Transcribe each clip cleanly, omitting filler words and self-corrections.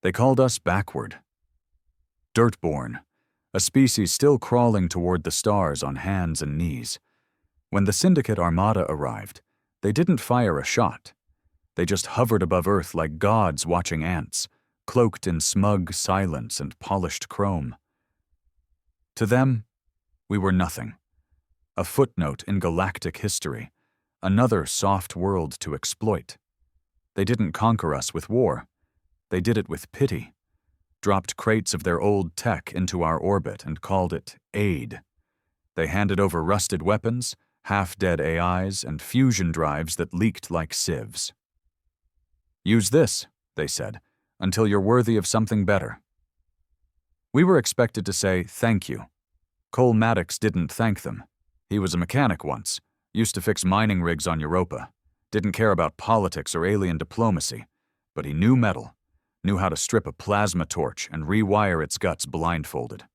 They called us backward. Dirtborn, a species still crawling toward the stars on hands and knees. When the Syndicate armada arrived, they didn't fire a shot. They just hovered above Earth like gods watching ants, cloaked in smug silence and polished chrome. To them, we were nothing. A footnote in galactic history, another soft world to exploit. They didn't conquer us with war. They did it with pity, dropped crates of their old tech into our orbit and called it aid. They handed over rusted weapons, half-dead AIs, and fusion drives that leaked like sieves. "Use this," they said, "until you're worthy of something better." We were expected to say thank you. Cole Maddox didn't thank them. He was a mechanic once, used to fix mining rigs on Europa, didn't care about politics or alien diplomacy, but he knew metal, knew how to strip a plasma torch and rewire its guts blindfolded.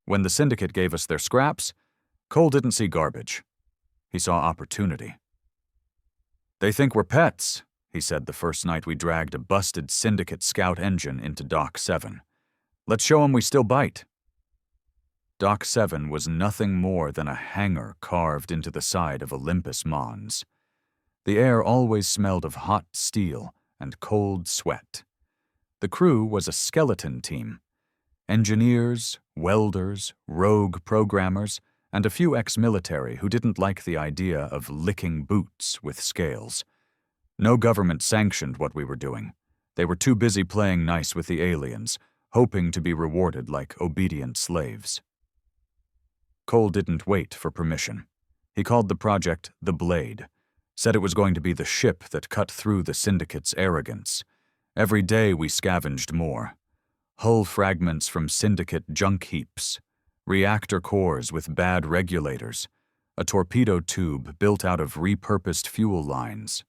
When the Syndicate gave us their scraps, Cole didn't see garbage. He saw opportunity. "They think we're pets," he said the first night we dragged a busted Syndicate scout engine into Dock 7. "Let's show 'em we still bite." Dock 7 was nothing more than a hangar carved into the side of Olympus Mons. The air always smelled of hot steel and cold sweat. The crew was a skeleton team. Engineers, welders, rogue programmers, and a few ex-military who didn't like the idea of licking boots with scales. No government sanctioned what we were doing. They were too busy playing nice with the aliens, hoping to be rewarded like obedient slaves. Cole didn't wait for permission. He called the project the Blade, said it was going to be the ship that cut through the Syndicate's arrogance. Every day we scavenged more. Hull fragments from Syndicate junk heaps, reactor cores with bad regulators, a torpedo tube built out of repurposed fuel lines.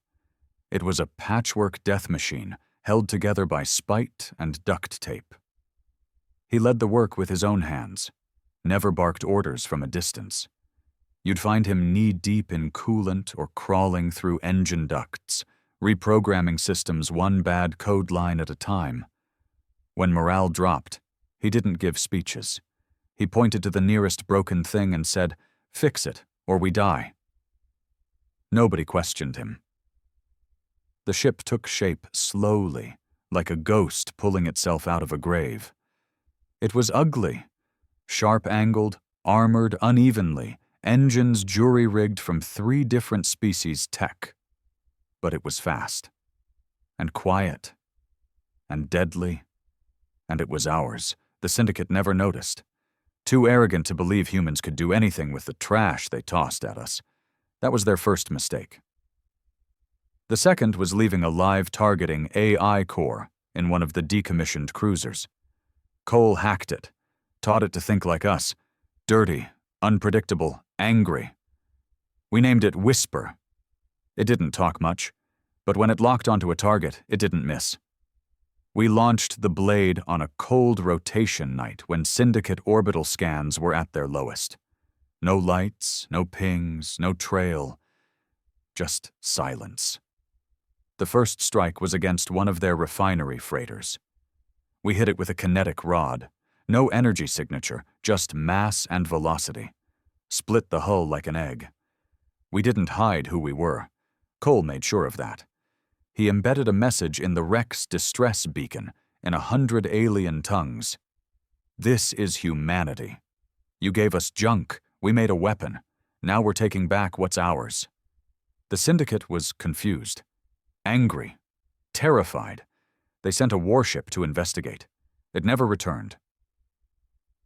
It was a patchwork death machine held together by spite and duct tape. He led the work with his own hands, never barked orders from a distance. You'd find him knee-deep in coolant or crawling through engine ducts, reprogramming systems one bad code line at a time. When morale dropped, he didn't give speeches. He pointed to the nearest broken thing and said, "Fix it, or we die." Nobody questioned him. The ship took shape slowly, like a ghost pulling itself out of a grave. It was ugly. Sharp-angled, armored unevenly, engines jury-rigged from 3 different species' tech. But it was fast, and quiet, and deadly, and it was ours. The Syndicate never noticed. Too arrogant to believe humans could do anything with the trash they tossed at us. That was their first mistake. The second was leaving a live targeting AI core in one of the decommissioned cruisers. Cole hacked it, taught it to think like us, dirty, unpredictable, angry. We named it Whisper. It didn't talk much, but when it locked onto a target, it didn't miss. We launched the Blade on a cold rotation night when Syndicate orbital scans were at their lowest. No lights, no pings, no trail, just silence. The first strike was against one of their refinery freighters. We hit it with a kinetic rod. No energy signature, just mass and velocity. Split the hull like an egg. We didn't hide who we were. Cole made sure of that. He embedded a message in the wreck's distress beacon in 100 alien tongues. "This is humanity. You gave us junk. We made a weapon. Now we're taking back what's ours." The Syndicate was confused, angry, terrified. They sent a warship to investigate. It never returned.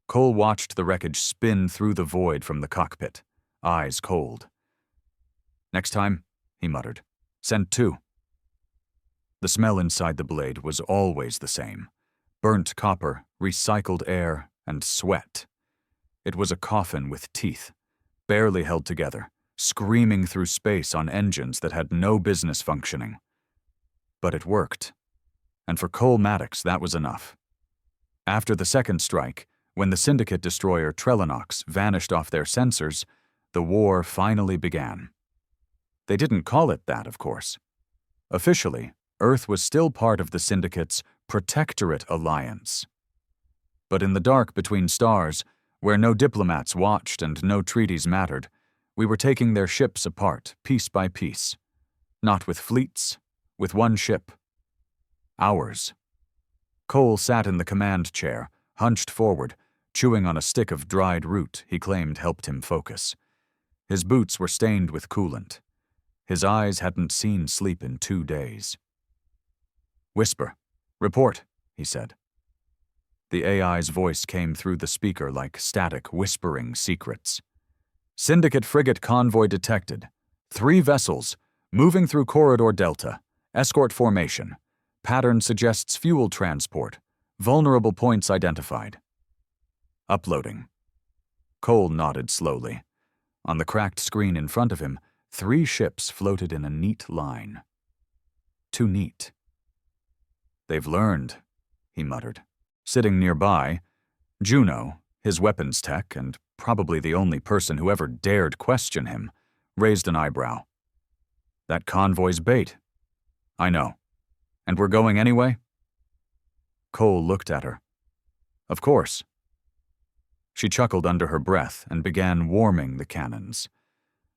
Cole watched the wreckage spin through the void from the cockpit, eyes cold. "Next time," he muttered, "send 2. The smell inside the Blade was always the same. Burnt copper, recycled air, and sweat. It was a coffin with teeth, barely held together, screaming through space on engines that had no business functioning. But it worked. And for Cole Maddox, that was enough. After the second strike, when the Syndicate destroyer Trellinox vanished off their sensors, the war finally began. They didn't call it that, of course. Officially, Earth was still part of the Syndicate's Protectorate Alliance. But in the dark between stars, where no diplomats watched and no treaties mattered, we were taking their ships apart, piece by piece. Not with fleets, with one ship. Ours. Cole sat in the command chair, hunched forward, chewing on a stick of dried root he claimed helped him focus. His boots were stained with coolant. His eyes hadn't seen sleep in 2 days. "Whisper. Report," he said. The AI's voice came through the speaker like static, whispering secrets. "Syndicate frigate convoy detected. 3 vessels, moving through Corridor Delta. Escort formation. Pattern suggests fuel transport. Vulnerable points identified." Uploading. Cole nodded slowly. On the cracked screen in front of him, 3 ships floated in a neat line. Too neat. "They've learned," he muttered. Sitting nearby, Juno, his weapons tech and probably the only person who ever dared question him, raised an eyebrow. "That convoy's bait." "I know. And we're going anyway?" Cole looked at her. "Of course." She chuckled under her breath and began warming the cannons.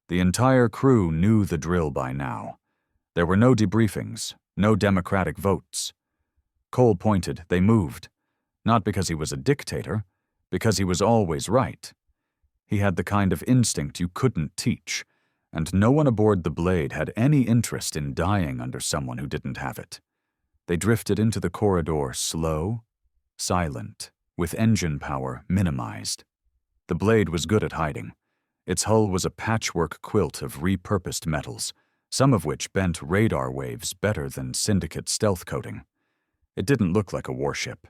The entire crew knew the drill by now. There were no debriefings, no democratic votes. Cole pointed, they moved. Not because he was a dictator, because he was always right. He had the kind of instinct you couldn't teach, and no one aboard the Blade had any interest in dying under someone who didn't have it. They drifted into the corridor slow, silent, with engine power minimized. The Blade was good at hiding. Its hull was a patchwork quilt of repurposed metals, some of which bent radar waves better than Syndicate stealth coating. It didn't look like a warship.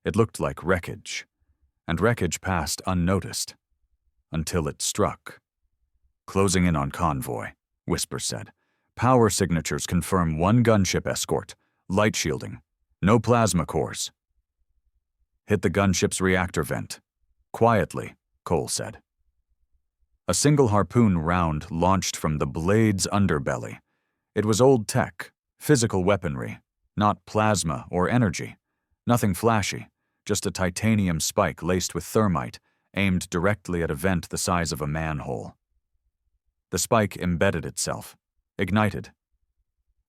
It looked like wreckage, and wreckage passed unnoticed, until it struck. "Closing in on convoy," Whisper said. "Power signatures confirm 1 gunship escort, light shielding, no plasma cores." "Hit the gunship's reactor vent. Quietly," Cole said. A single harpoon round launched from the Blade's underbelly. It was old tech, physical weaponry, not plasma or energy. Nothing flashy. Just a titanium spike laced with thermite, aimed directly at a vent the size of a manhole. The spike embedded itself, ignited.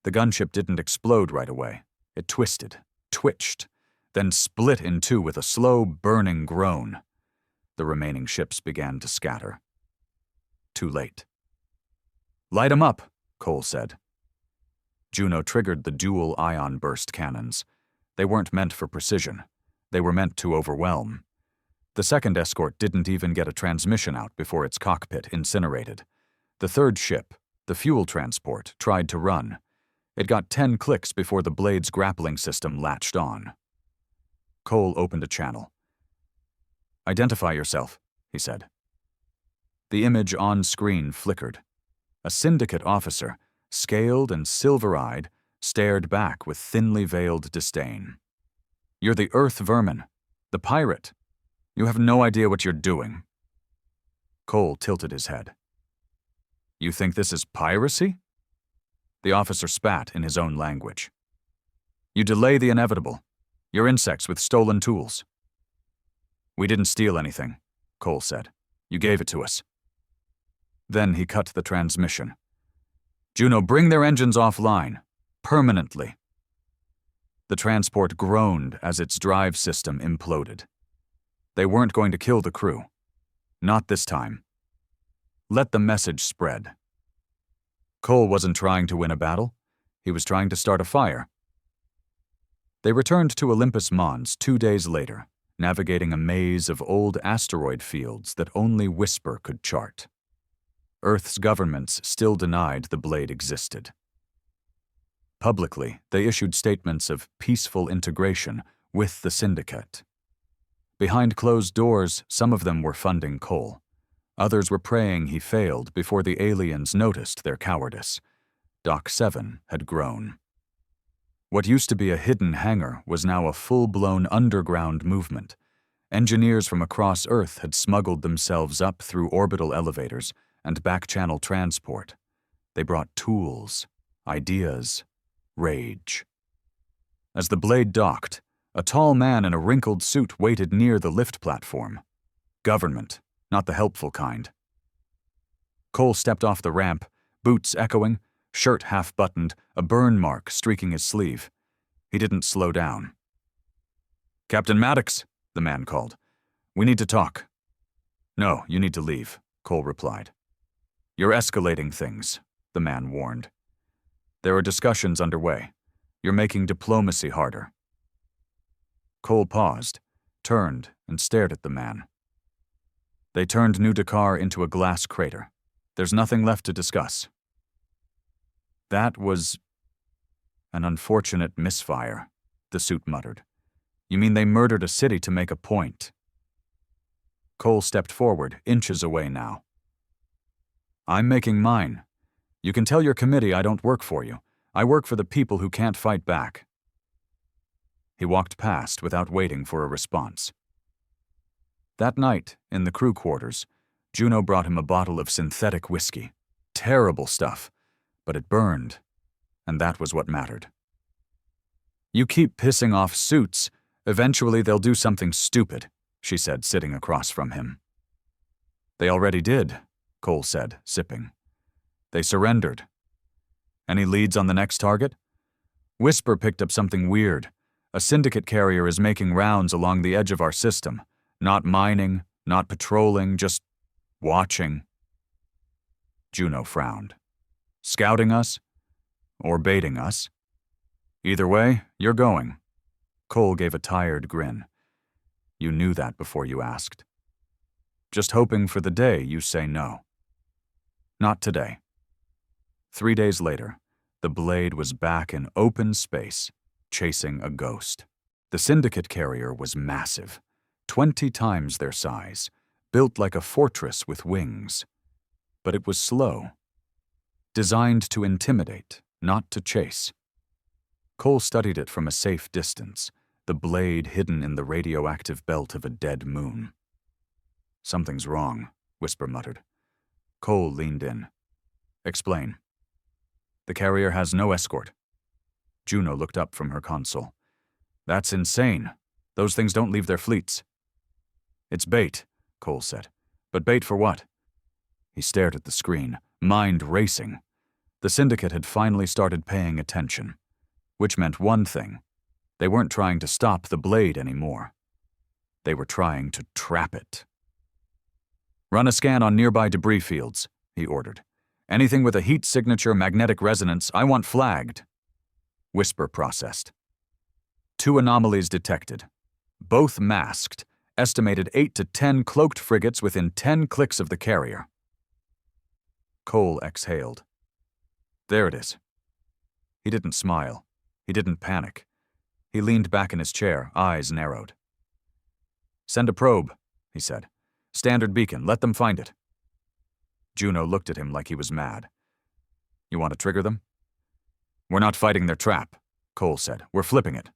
The gunship didn't explode right away. It twisted, twitched, then split in 2 with a slow, burning groan. The remaining ships began to scatter. Too late. "Light 'em up," Cole said. Juno triggered the dual ion burst cannons. They weren't meant for precision. They were meant to overwhelm. The second escort didn't even get a transmission out before its cockpit incinerated. The third ship, the fuel transport, tried to run. It got 10 clicks before the Blade's grappling system latched on. Cole opened a channel. "Identify yourself," he said. The image on screen flickered. A Syndicate officer, scaled and silver-eyed, stared back with thinly veiled disdain. "You're the Earth vermin, the pirate. You have no idea what you're doing." Cole tilted his head. "You think this is piracy?" The officer spat in his own language. "You delay the inevitable. You're insects with stolen tools." "We didn't steal anything," Cole said. "You gave it to us." Then he cut the transmission. "Juno, bring their engines offline. Permanently." The transport groaned as its drive system imploded. They weren't going to kill the crew. Not this time. Let the message spread. Cole wasn't trying to win a battle. He was trying to start a fire. They returned to Olympus Mons 2 days later, navigating a maze of old asteroid fields that only Whisper could chart. Earth's governments still denied the Blade existed. Publicly, they issued statements of peaceful integration with the Syndicate. Behind closed doors, some of them were funding Cole. Others were praying he failed before the aliens noticed their cowardice. Dock 7 had grown. What used to be a hidden hangar was now a full-blown underground movement. Engineers from across Earth had smuggled themselves up through orbital elevators and back-channel transport. They brought tools, ideas, rage. As the blade docked, a tall man in a wrinkled suit waited near the lift platform. Government, not the helpful kind. Cole stepped off the ramp, boots echoing, shirt half-buttoned, a burn mark streaking his sleeve. He didn't slow down. "Captain Maddox," the man called. "We need to talk." "No, you need to leave," Cole replied. "You're escalating things," the man warned. "There are discussions underway. You're making diplomacy harder." Cole paused, turned, and stared at the man. They turned New Dakar into a glass crater. There's nothing left to discuss. "That was an unfortunate misfire," the suit muttered. "You mean they murdered a city to make a point?" Cole stepped forward, inches away now. "I'm making mine. You can tell your committee I don't work for you. I work for the people who can't fight back." He walked past without waiting for a response. That night, in the crew quarters, Juno brought him a bottle of synthetic whiskey. Terrible stuff, but it burned, and that was what mattered. "You keep pissing off suits, eventually they'll do something stupid," she said, sitting across from him. "They already did," Cole said, sipping. "They surrendered. Any leads on the next target?" "Whisper picked up something weird. A Syndicate carrier is making rounds along the edge of our system. Not mining, not patrolling, just watching." Juno frowned. "Scouting us? Or baiting us? Either way, you're going." Cole gave a tired grin. "You knew that before you asked. Just hoping for the day you say no." "Not today." 3 days later, the blade was back in open space, chasing a ghost. The Syndicate carrier was massive, 20 times their size, built like a fortress with wings. But it was slow. Designed to intimidate, not to chase. Cole studied it from a safe distance, the blade hidden in the radioactive belt of a dead moon. "Something's wrong," Whisper muttered. Cole leaned in. "Explain." "The carrier has no escort." Juno looked up from her console. "That's insane. Those things don't leave their fleets." "It's bait," Cole said. "But bait for what?" He stared at the screen, mind racing. The Syndicate had finally started paying attention, which meant one thing. They weren't trying to stop the blade anymore. They were trying to trap it. "Run a scan on nearby debris fields," he ordered. "Anything with a heat signature magnetic resonance, I want flagged." Whisper processed. 2 anomalies detected. Both masked, estimated 8 to 10 cloaked frigates within 10 clicks of the carrier. Cole exhaled. There it is. He didn't smile. He didn't panic. He leaned back in his chair, eyes narrowed. "Send a probe," he said. "Standard beacon, let them find it." Juno looked at him like he was mad. "You want to trigger them?" "We're not fighting their trap," Cole said. "We're flipping it."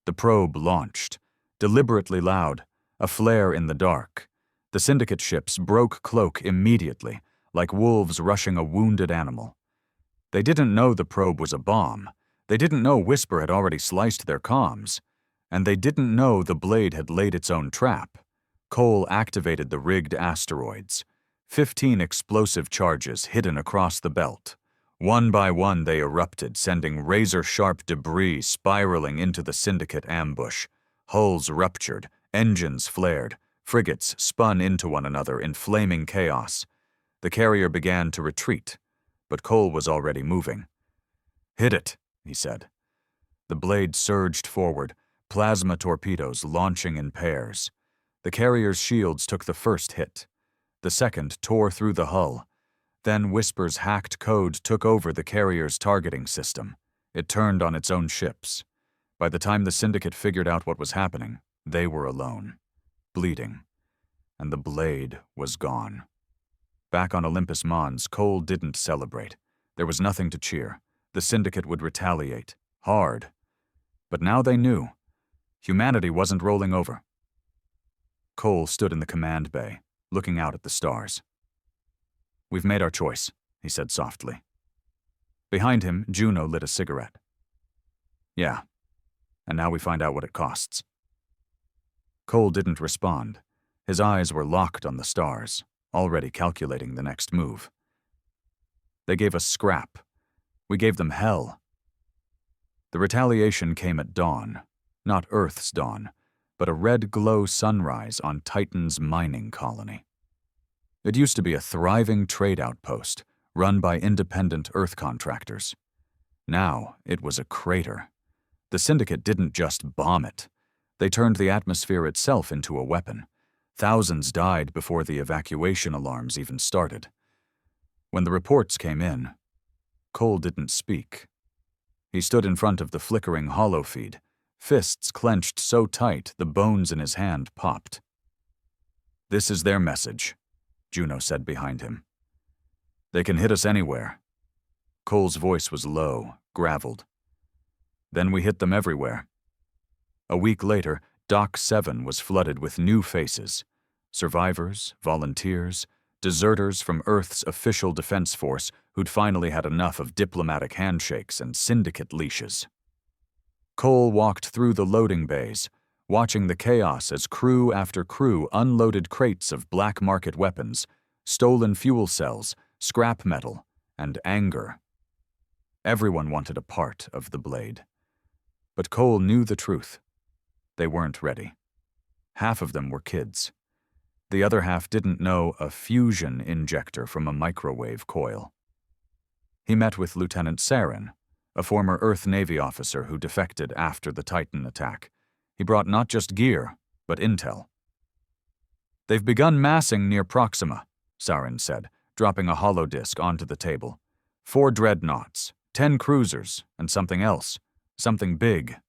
The probe launched, deliberately loud, a flare in the dark. The Syndicate ships broke cloak immediately, like wolves rushing a wounded animal. They didn't know the probe was a bomb. They didn't know Whisper had already sliced their comms. And they didn't know the blade had laid its own trap. Cole activated the rigged asteroids. 15 explosive charges hidden across the belt. One by one they erupted, sending razor-sharp debris spiraling into the Syndicate ambush. Hulls ruptured, engines flared, frigates spun into one another in flaming chaos. The carrier began to retreat, but Cole was already moving. "Hit it," he said. The blade surged forward, plasma torpedoes launching in pairs. The carrier's shields took the first hit. The second tore through the hull. Then Whisper's hacked code took over the carrier's targeting system. It turned on its own ships. By the time the Syndicate figured out what was happening, they were alone, bleeding, and the blade was gone. Back on Olympus Mons, Cole didn't celebrate. There was nothing to cheer. The Syndicate would retaliate, hard. But now they knew. Humanity wasn't rolling over. Cole stood in the command bay, looking out at the stars. "We've made our choice," he said softly. Behind him, Juno lit a cigarette. "Yeah, and now we find out what it costs." Cole didn't respond. His eyes were locked on the stars, already calculating the next move. "They gave us scrap. We gave them hell." The retaliation came at dawn, not Earth's dawn, but a red glow sunrise on Titan's mining colony. It used to be a thriving trade outpost, run by independent Earth contractors. Now it was a crater. The Syndicate didn't just bomb it. They turned the atmosphere itself into a weapon. Thousands died before the evacuation alarms even started. When the reports came in, Cole didn't speak. He stood in front of the flickering holofeed, fists clenched so tight the bones in his hand popped. "This is their message," Juno said behind him. "They can hit us anywhere." Cole's voice was low, graveled. "Then we hit them everywhere." A week later, Dock 7 was flooded with new faces. Survivors, volunteers, deserters from Earth's official defense force who'd finally had enough of diplomatic handshakes and syndicate leashes. Cole walked through the loading bays, watching the chaos as crew after crew unloaded crates of black market weapons, stolen fuel cells, scrap metal, and anger. Everyone wanted a part of the blade. But Cole knew the truth. They weren't ready. Half of them were kids. The other half didn't know a fusion injector from a microwave coil. He met with Lieutenant Saren, a former Earth Navy officer who defected after the Titan attack. He brought not just gear, but intel. "They've begun massing near Proxima," Saren said, dropping a holodisk onto the table. 4 dreadnoughts, 10 cruisers, and something else. Something big.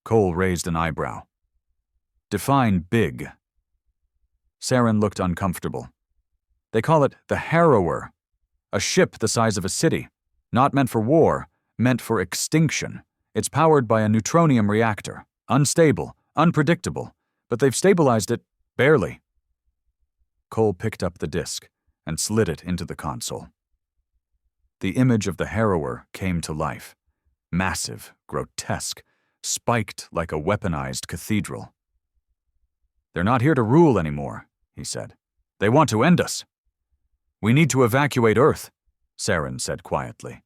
Cole raised an eyebrow. "Define big." Saren looked uncomfortable. "They call it the Harrower, a ship the size of a city. Not meant for war, meant for extinction. It's powered by a neutronium reactor. Unstable, unpredictable, but they've stabilized it, barely." Cole picked up the disk and slid it into the console. The image of the Harrower came to life. Massive, grotesque, spiked like a weaponized cathedral. "They're not here to rule anymore," he said. "They want to end us." "We need to evacuate Earth," Saren said quietly.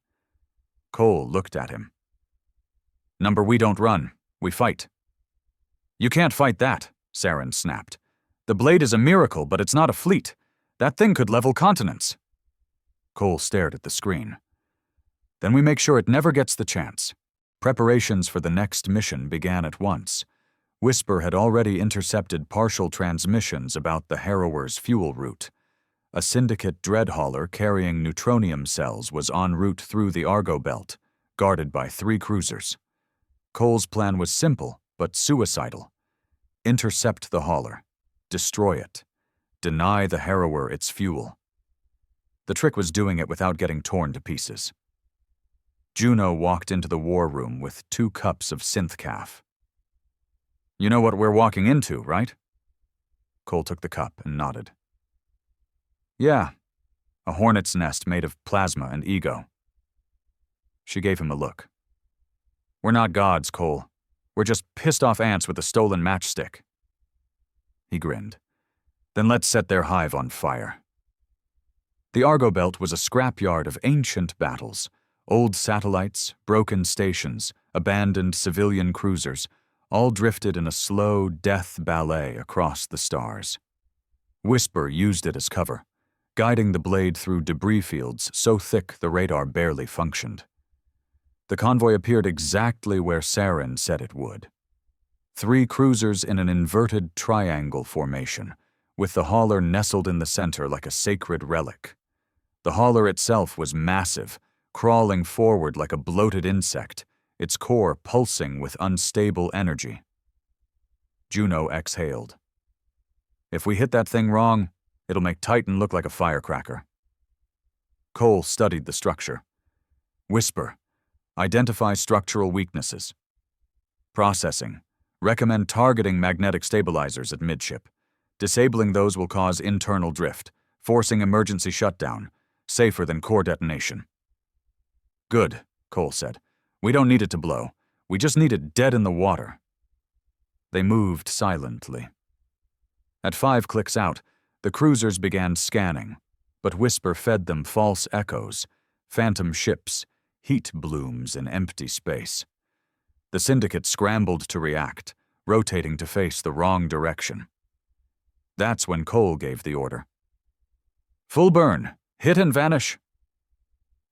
Cole looked at him. "Number, we don't run. We fight." "You can't fight that," Saren snapped. "The blade is a miracle, but it's not a fleet. That thing could level continents." Cole stared at the screen. "Then we make sure it never gets the chance." Preparations for the next mission began at once. Whisper had already intercepted partial transmissions about the Harrower's fuel route. A Syndicate dreadhauler carrying neutronium cells was en route through the Argo Belt, guarded by 3 cruisers. Cole's plan was simple, but suicidal. Intercept the hauler. Destroy it. Deny the Harrower its fuel. The trick was doing it without getting torn to pieces. Juno walked into the war room with 2 cups of synth-caf. "You know what we're walking into, right?" Cole took the cup and nodded. "Yeah, a hornet's nest made of plasma and ego." She gave him a look. "We're not gods, Cole. We're just pissed-off ants with a stolen matchstick." He grinned. "Then let's set their hive on fire." The Argo Belt was a scrapyard of ancient battles. Old satellites, broken stations, abandoned civilian cruisers, all drifted in a slow death ballet across the stars. Whisper used it as cover, guiding the blade through debris fields so thick the radar barely functioned. The convoy appeared exactly where Saren said it would. 3 cruisers in an inverted triangle formation, with the hauler nestled in the center like a sacred relic. The hauler itself was massive, crawling forward like a bloated insect, its core pulsing with unstable energy. Juno exhaled. "If we hit that thing wrong, it'll make Titan look like a firecracker." Cole studied the structure. Whisper. Identify structural weaknesses. Processing. Recommend targeting magnetic stabilizers at midship. Disabling those will cause internal drift, forcing emergency shutdown, safer than core detonation. "Good," Cole said. "We don't need it to blow. We just need it dead in the water." They moved silently. At 5 clicks out, the cruisers began scanning, but Whisper fed them false echoes, phantom ships, heat blooms in empty space. The Syndicate scrambled to react, rotating to face the wrong direction. That's when Cole gave the order. "Full burn! Hit and vanish!"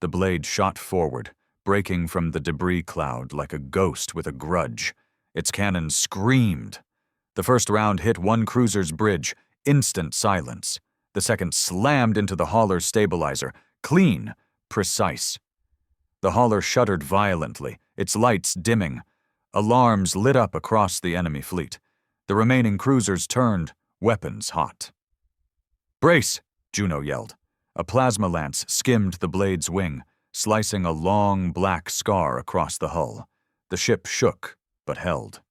The blade shot forward, breaking from the debris cloud like a ghost with a grudge. Its cannon screamed. The first round hit one cruiser's bridge, instant silence. The second slammed into the hauler's stabilizer, clean, precise. The hauler shuddered violently, its lights dimming. Alarms lit up across the enemy fleet. The remaining cruisers turned, weapons hot. "Brace!" Juno yelled. A plasma lance skimmed the blade's wing, slicing a long black scar across the hull. The ship shook, but held.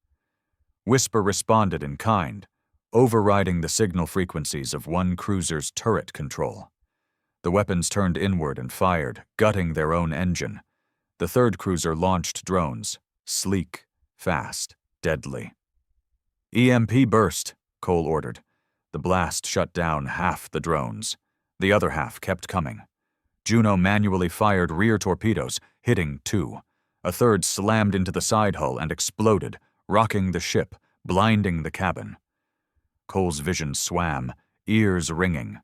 Whisper responded in kind, overriding the signal frequencies of one cruiser's turret control. The weapons turned inward and fired, gutting their own engine. The third cruiser launched drones, sleek, fast, deadly. "EMP burst," Cole ordered. The blast shut down half the drones. The other half kept coming. Juno manually fired rear torpedoes, hitting 2. A third slammed into the side hull and exploded, rocking the ship, blinding the cabin. Cole's vision swam, ears ringing,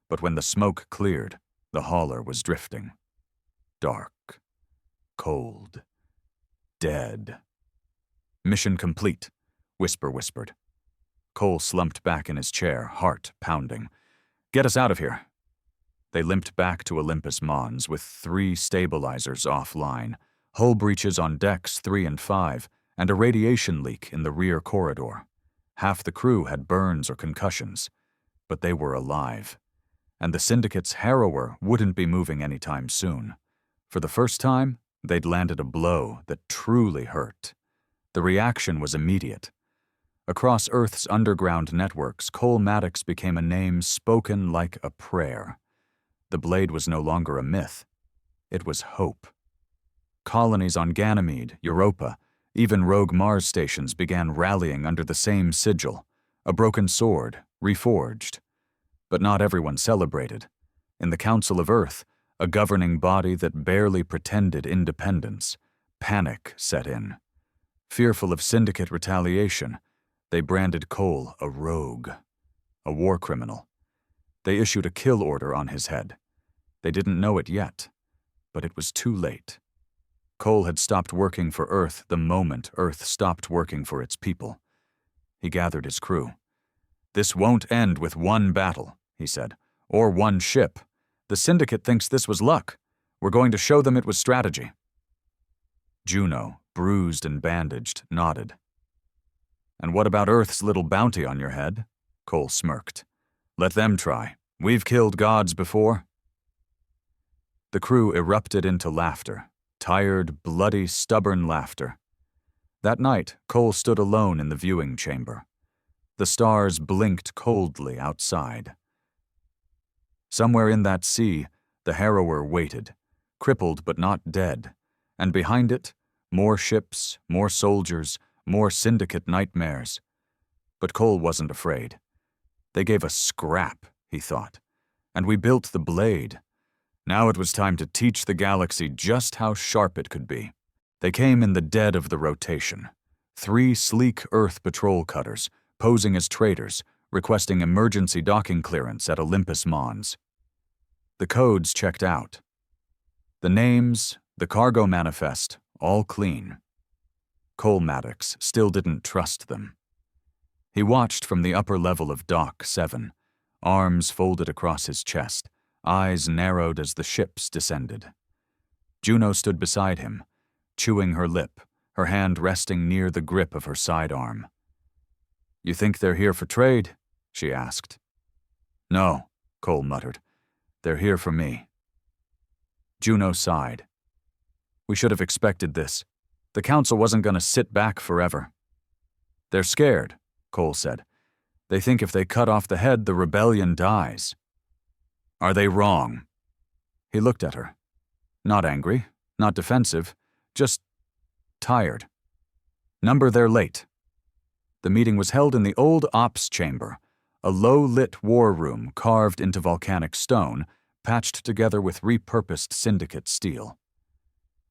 but when the smoke cleared, the hauler was drifting. Dark. Cold. Dead. "Mission complete," Whisper whispered. Cole slumped back in his chair, heart pounding. "Get us out of here." They limped back to Olympus Mons with 3 stabilizers offline, hull breaches on decks 3 and 5, and a radiation leak in the rear corridor. Half the crew had burns or concussions, but they were alive. And the Syndicate's Harrower wouldn't be moving anytime soon. For the first time, they'd landed a blow that truly hurt. The reaction was immediate. Across Earth's underground networks, Cole Maddox became a name spoken like a prayer. The blade was no longer a myth. It was hope. Colonies on Ganymede, Europa, even rogue Mars stations began rallying under the same sigil, a broken sword, reforged. But not everyone celebrated. In the Council of Earth, a governing body that barely pretended independence, panic set in. Fearful of Syndicate retaliation, they branded Cole a rogue, a war criminal. They issued a kill order on his head. They didn't know it yet, but it was too late. Cole had stopped working for Earth the moment Earth stopped working for its people. He gathered his crew. "This won't end with one battle," he said, "or one ship. The Syndicate thinks this was luck. We're going to show them it was strategy." Juno, bruised and bandaged, nodded. "And what about Earth's little bounty on your head?" Cole smirked. "Let them try. We've killed gods before." The crew erupted into laughter, tired, bloody, stubborn laughter. That night, Cole stood alone in the viewing chamber. The stars blinked coldly outside. Somewhere in that sea, the Harrower waited, crippled but not dead, and behind it, more ships, more soldiers, more Syndicate nightmares. But Cole wasn't afraid. They gave us scrap, he thought, and we built the blade. Now it was time to teach the galaxy just how sharp it could be. They came in the dead of the rotation. 3 sleek Earth patrol cutters, posing as traders, requesting emergency docking clearance at Olympus Mons. The codes checked out. The names, the cargo manifest, all clean. Cole Maddox still didn't trust them. He watched from the upper level of Dock 7, arms folded across his chest, eyes narrowed as the ships descended. Juno stood beside him, chewing her lip, her hand resting near the grip of her sidearm. "You think they're here for trade?" she asked. "No," Cole muttered. "They're here for me." Juno sighed. "We should have expected this. The Council wasn't going to sit back forever." "They're scared," Cole said. "They think if they cut off the head, the rebellion dies." "Are they wrong?" He looked at her. Not angry, not defensive, just tired. Number, they're late. The meeting was held in the old ops chamber, a low-lit war room carved into volcanic stone, patched together with repurposed Syndicate steel.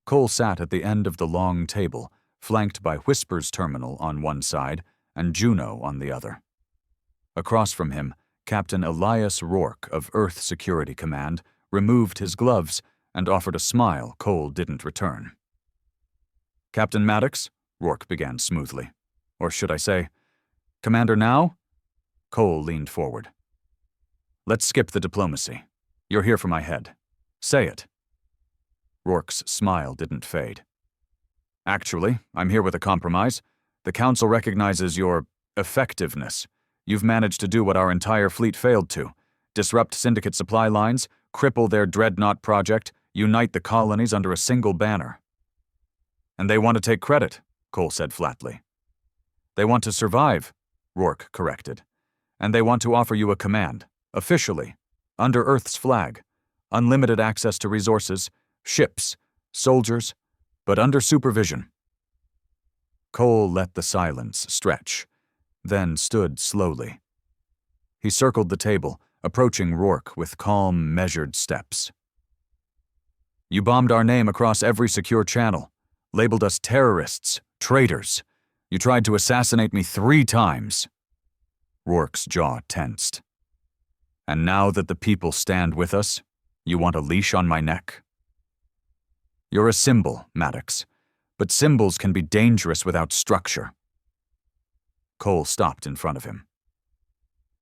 Cole sat at the end of the long table, flanked by Whisper's terminal on one side and Juno on the other. Across from him, Captain Elias Rourke of Earth Security Command removed his gloves and offered a smile Cole didn't return. "Captain Maddox," Rourke began smoothly. "Or should I say, Commander Now?" Cole leaned forward. "Let's skip the diplomacy. You're here for my head. Say it." Rourke's smile didn't fade. "Actually, I'm here with a compromise. The Council recognizes your effectiveness. You've managed to do what our entire fleet failed to: disrupt Syndicate supply lines, cripple their dreadnought project, unite the colonies under a single banner." "And they want to take credit," Cole said flatly. "They want to survive," Rourke corrected. "And they want to offer you a command, officially, under Earth's flag, unlimited access to resources, ships, soldiers, but under supervision." Cole let the silence stretch, then stood slowly. He circled the table, approaching Rourke with calm, measured steps. "You bombed our name across every secure channel, labeled us terrorists, traitors. You tried to assassinate me 3 times. Rourke's jaw tensed. "And now that the people stand with us, you want a leash on my neck?" "You're a symbol, Maddox, but symbols can be dangerous without structure." Cole stopped in front of him.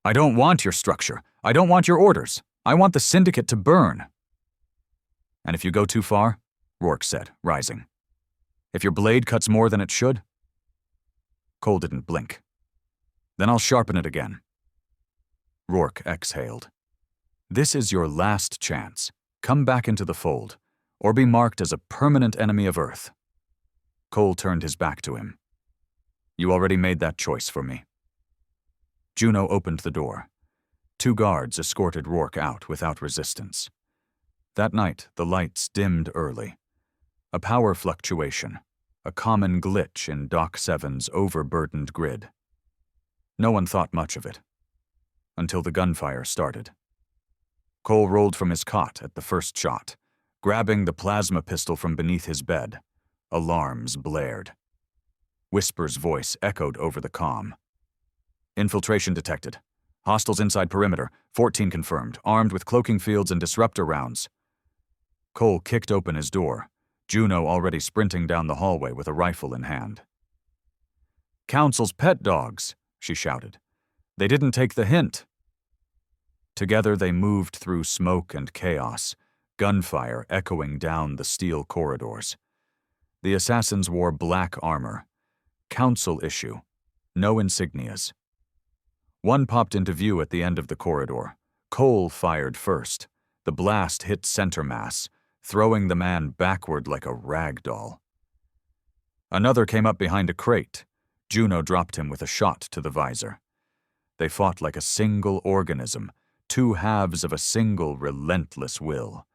"I don't want your structure. I don't want your orders. I want the Syndicate to burn." "And if you go too far?" Rourke said, rising. "If your blade cuts more than it should?" Cole didn't blink. "Then I'll sharpen it again." Rourke exhaled. "This is your last chance. Come back into the fold, or be marked as a permanent enemy of Earth." Cole turned his back to him. "You already made that choice for me." Juno opened the door. 2 guards escorted Rourke out without resistance. That night, the lights dimmed early. A power fluctuation, a common glitch in Dock 7's overburdened grid. No one thought much of it, until the gunfire started. Cole rolled from his cot at the first shot, grabbing the plasma pistol from beneath his bed. Alarms blared. Whisper's voice echoed over the comm. "Infiltration detected. Hostiles inside perimeter, 14 confirmed, armed with cloaking fields and disruptor rounds." Cole kicked open his door, Juno already sprinting down the hallway with a rifle in hand. "Council's pet dogs," she shouted. "They didn't take the hint." Together they moved through smoke and chaos, gunfire echoing down the steel corridors. The assassins wore black armor. Council issue. No insignias. One popped into view at the end of the corridor. Cole fired first. The blast hit center mass, throwing the man backward like a rag doll. Another came up behind a crate. Juno dropped him with a shot to the visor. They fought like a single organism, 2 halves of a single relentless will.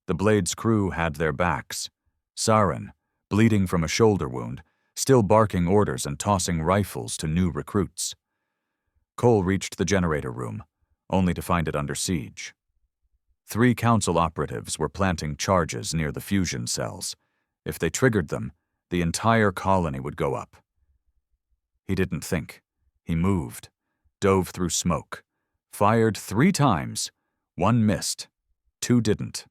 The Blade's crew had their backs. Saren, bleeding from a shoulder wound, still barking orders and tossing rifles to new recruits. Cole reached the generator room, only to find it under siege. 3 council operatives were planting charges near the fusion cells. If they triggered them, the entire colony would go up. He didn't think. He moved, dove through smoke, fired 3 times. 1 missed, 2 didn't.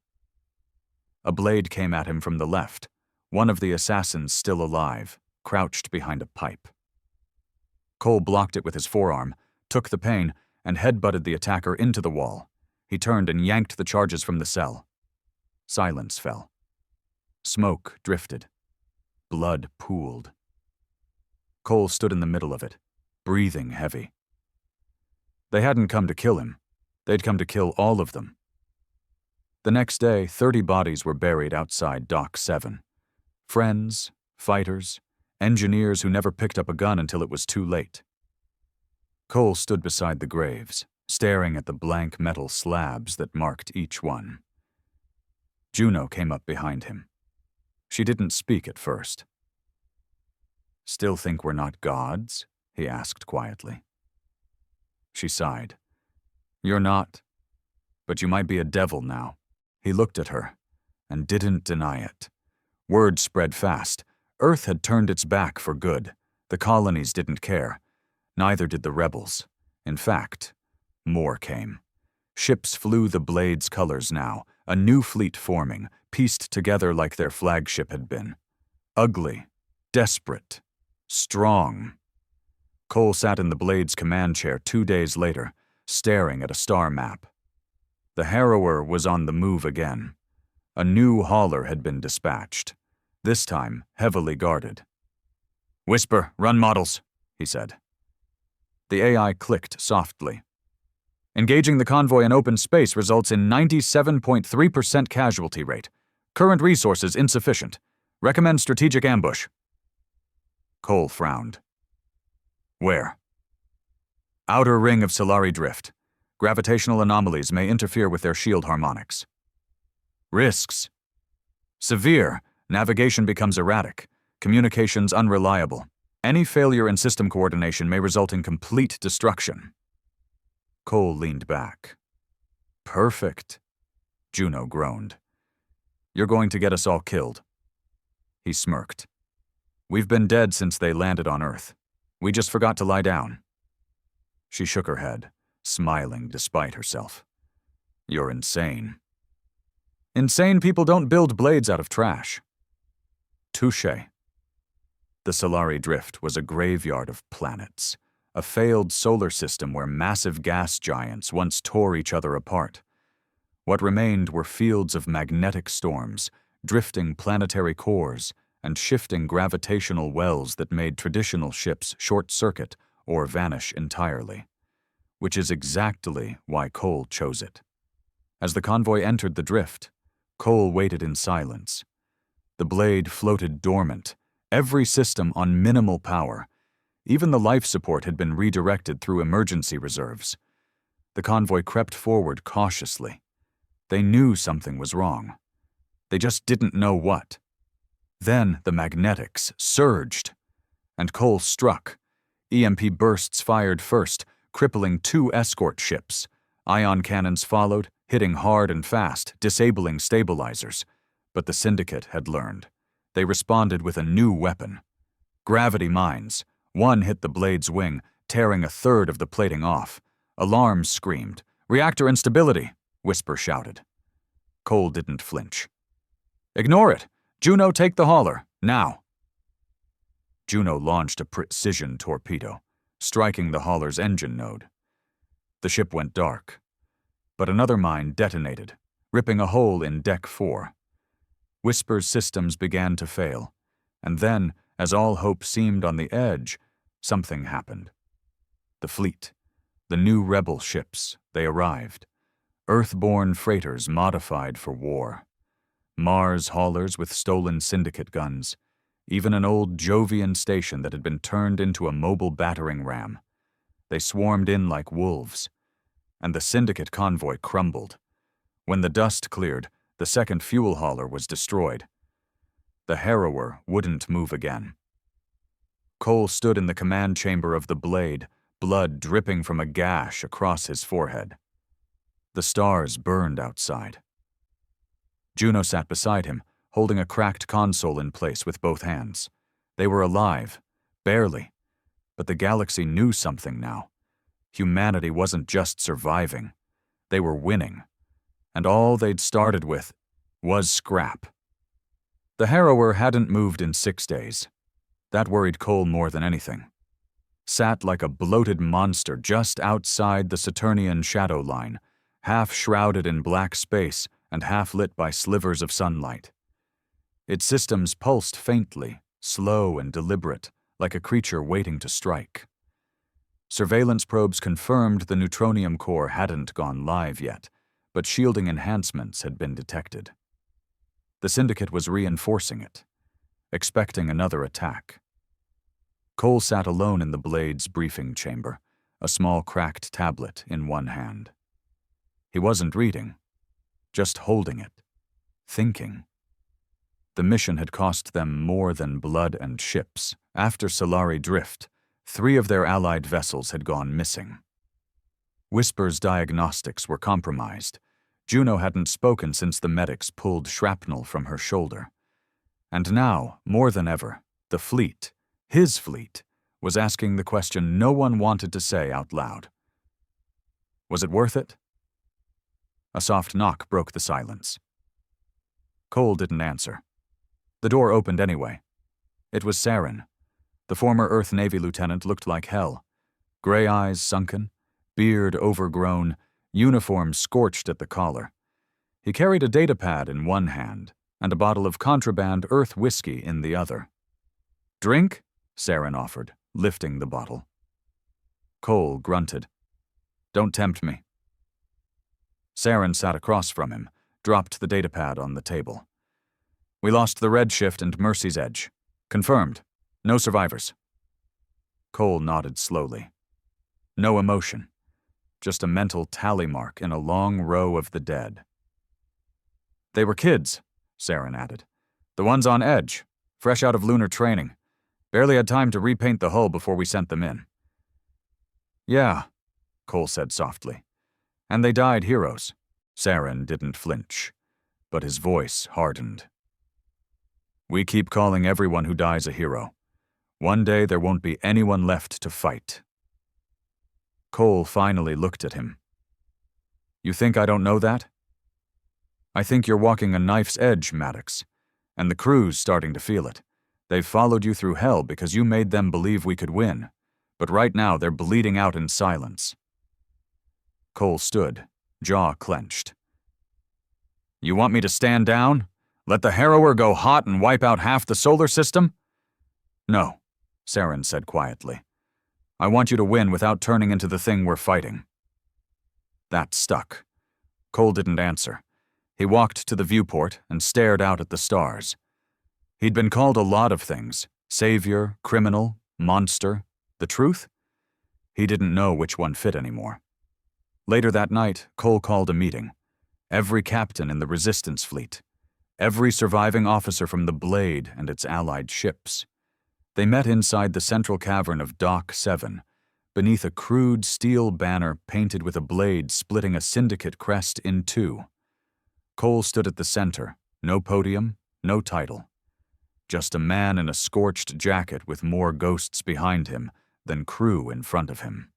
A blade came at him from the left, one of the assassins still alive, crouched behind a pipe. Cole blocked it with his forearm, took the pain, and headbutted the attacker into the wall. He turned and yanked the charges from the cell. Silence fell. Smoke drifted. Blood pooled. Cole stood in the middle of it, breathing heavy. They hadn't come to kill him. They'd come to kill all of them. The next day, 30 bodies were buried outside Dock 7. Friends, fighters, engineers who never picked up a gun until it was too late. Cole stood beside the graves, staring at the blank metal slabs that marked each one. Juno came up behind him. She didn't speak at first. Still think we're not gods? He asked quietly. She sighed. You're not, but you might be a devil now. He looked at her and didn't deny it. Word spread fast. Earth had turned its back for good. The colonies didn't care. Neither did the rebels. In fact, more came. Ships flew the Blade's colors now, a new fleet forming, pieced together like their flagship had been. Ugly, desperate, strong. Cole sat in the Blade's command chair 2 days later, staring at a star map. The Harrower was on the move again. A new hauler had been dispatched, this time heavily guarded. Whisper, run models, he said. The AI clicked softly. Engaging the convoy in open space results in 97.3% casualty rate. Current resources insufficient. Recommend strategic ambush. Cole frowned. Where? Outer ring of Salari Drift. Gravitational anomalies may interfere with their shield harmonics. Risks. Severe. Navigation becomes erratic. Communications unreliable. Any failure in system coordination may result in complete destruction. Cole leaned back. Perfect. Juno groaned. You're going to get us all killed. He smirked. We've been dead since they landed on Earth. We just forgot to lie down. She shook her head, smiling despite herself. You're insane. Insane people don't build blades out of trash. Touché. The Salari Drift was a graveyard of planets, a failed solar system where massive gas giants once tore each other apart. What remained were fields of magnetic storms, drifting planetary cores, and shifting gravitational wells that made traditional ships short-circuit or vanish entirely, which is exactly why Cole chose it. As the convoy entered the drift, Cole waited in silence. The blade floated dormant, every system on minimal power. Even the life support had been redirected through emergency reserves. The convoy crept forward cautiously. They knew something was wrong. They just didn't know what. Then the magnetics surged, and Cole struck. EMP bursts fired first, crippling 2 escort ships. Ion cannons followed, hitting hard and fast, disabling stabilizers. But the Syndicate had learned. They responded with a new weapon. Gravity mines. One hit the blade's wing, tearing 1/3 of the plating off. Alarms screamed. Reactor instability, Whisper shouted. Cole didn't flinch. Ignore it. Juno, take the hauler, now. Juno launched a precision torpedo, striking the hauler's engine node. The ship went dark, but another mine detonated, ripping a hole in Deck 4. Whisper's systems began to fail, and then, as all hope seemed on the edge, something happened. The fleet, the new rebel ships, they arrived. Earth-born freighters modified for war. Mars haulers with stolen Syndicate guns, even an old Jovian station that had been turned into a mobile battering ram. They swarmed in like wolves, and the Syndicate convoy crumbled. When the dust cleared, the second fuel hauler was destroyed. The Harrower wouldn't move again. Cole stood in the command chamber of the Blade, blood dripping from a gash across his forehead. The stars burned outside. Juno sat beside him, holding a cracked console in place with both hands. They were alive, barely, but the galaxy knew something now. Humanity wasn't just surviving. They were winning, and all they'd started with was scrap. The Harrower hadn't moved in 6 days. That worried Cole more than anything. Sat like a bloated monster just outside the Saturnian shadow line, half shrouded in black space and half lit by slivers of sunlight. Its systems pulsed faintly, slow and deliberate, like a creature waiting to strike. Surveillance probes confirmed the neutronium core hadn't gone live yet, but shielding enhancements had been detected. The Syndicate was reinforcing it, expecting another attack. Cole sat alone in the Blade's briefing chamber, a small cracked tablet in one hand. He wasn't reading, just holding it, thinking. The mission had cost them more than blood and ships, after Salari Drift, 3 of their allied vessels had gone missing. Whisper's diagnostics were compromised. Juno hadn't spoken since the medics pulled shrapnel from her shoulder. And now, more than ever, the fleet, his fleet, was asking the question no one wanted to say out loud. Was it worth it? A soft knock broke the silence. Cole didn't answer. The door opened anyway. It was Saren. The former Earth Navy lieutenant looked like hell. Gray eyes sunken, beard overgrown, uniform scorched at the collar. He carried a datapad in one hand and a bottle of contraband Earth whiskey in the other. "Drink?" Saren offered, lifting the bottle. Cole grunted. "Don't tempt me." Saren sat across from him, dropped the datapad on the table. "We lost the Red Shift and Mercy's Edge. Confirmed. No survivors." Cole nodded slowly. No emotion. Just a mental tally mark in a long row of the dead. "They were kids," Saren added. "The ones on Edge, fresh out of lunar training. Barely had time to repaint the hull before we sent them in." "Yeah," Cole said softly. "And they died heroes." Saren didn't flinch, but his voice hardened. "We keep calling everyone who dies a hero. One day there won't be anyone left to fight." Cole finally looked at him. "You think I don't know that?" "I think you're walking a knife's edge, Maddox, and the crew's starting to feel it. They've followed you through hell because you made them believe we could win, but right now they're bleeding out in silence." Cole stood, jaw clenched. "You want me to stand down? Let the Harrower go hot and wipe out half the solar system?" "No," Saren said quietly. "I want you to win without turning into the thing we're fighting." That stuck. Cole didn't answer. He walked to the viewport and stared out at the stars. He'd been called a lot of things: savior, criminal, monster. The truth? He didn't know which one fit anymore. Later that night, Cole called a meeting. Every captain in the Resistance fleet. Every surviving officer from the Blade and its allied ships. They met inside the central cavern of Dock 7, beneath a crude steel banner painted with a blade splitting a Syndicate crest in 2. Cole stood at the center, no podium, no title. Just a man in a scorched jacket with more ghosts behind him than crew in front of him.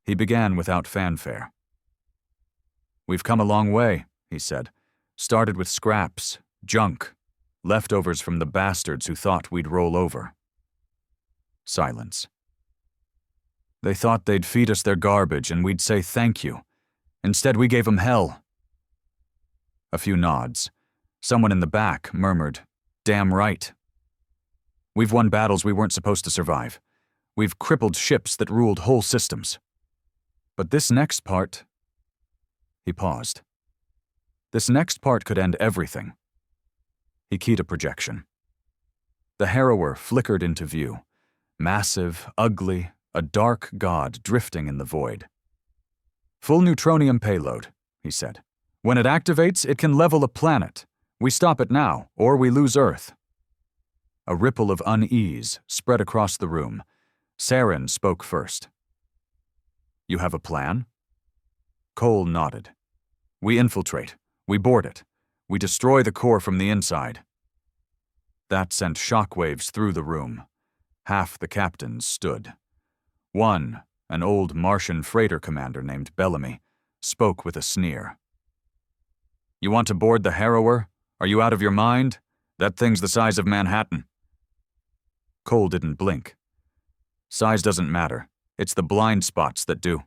He began without fanfare. "We've come a long way," he said. "Started with scraps, junk, leftovers from the bastards who thought we'd roll over." Silence. "They thought they'd feed us their garbage and we'd say thank you. Instead, we gave them hell." A few nods. Someone in the back murmured, "Damn right." "We've won battles we weren't supposed to survive. We've crippled ships that ruled whole systems. But this next part..." He paused. "This next part could end everything." He keyed a projection. The Harrower flickered into view. Massive, ugly, a dark god drifting in the void. "Full neutronium payload," he said. "When it activates, it can level a planet. We stop it now, or we lose Earth." A ripple of unease spread across the room. Saren spoke first. "You have a plan?" Cole nodded. "We infiltrate. We board it. We destroy the core from the inside." That sent shockwaves through the room. Half the captains stood. One, an old Martian freighter commander named Bellamy, spoke with a sneer. "You want to board the Harrower? Are you out of your mind? That thing's the size of Manhattan." Cole didn't blink. "Size doesn't matter. It's the blind spots that do."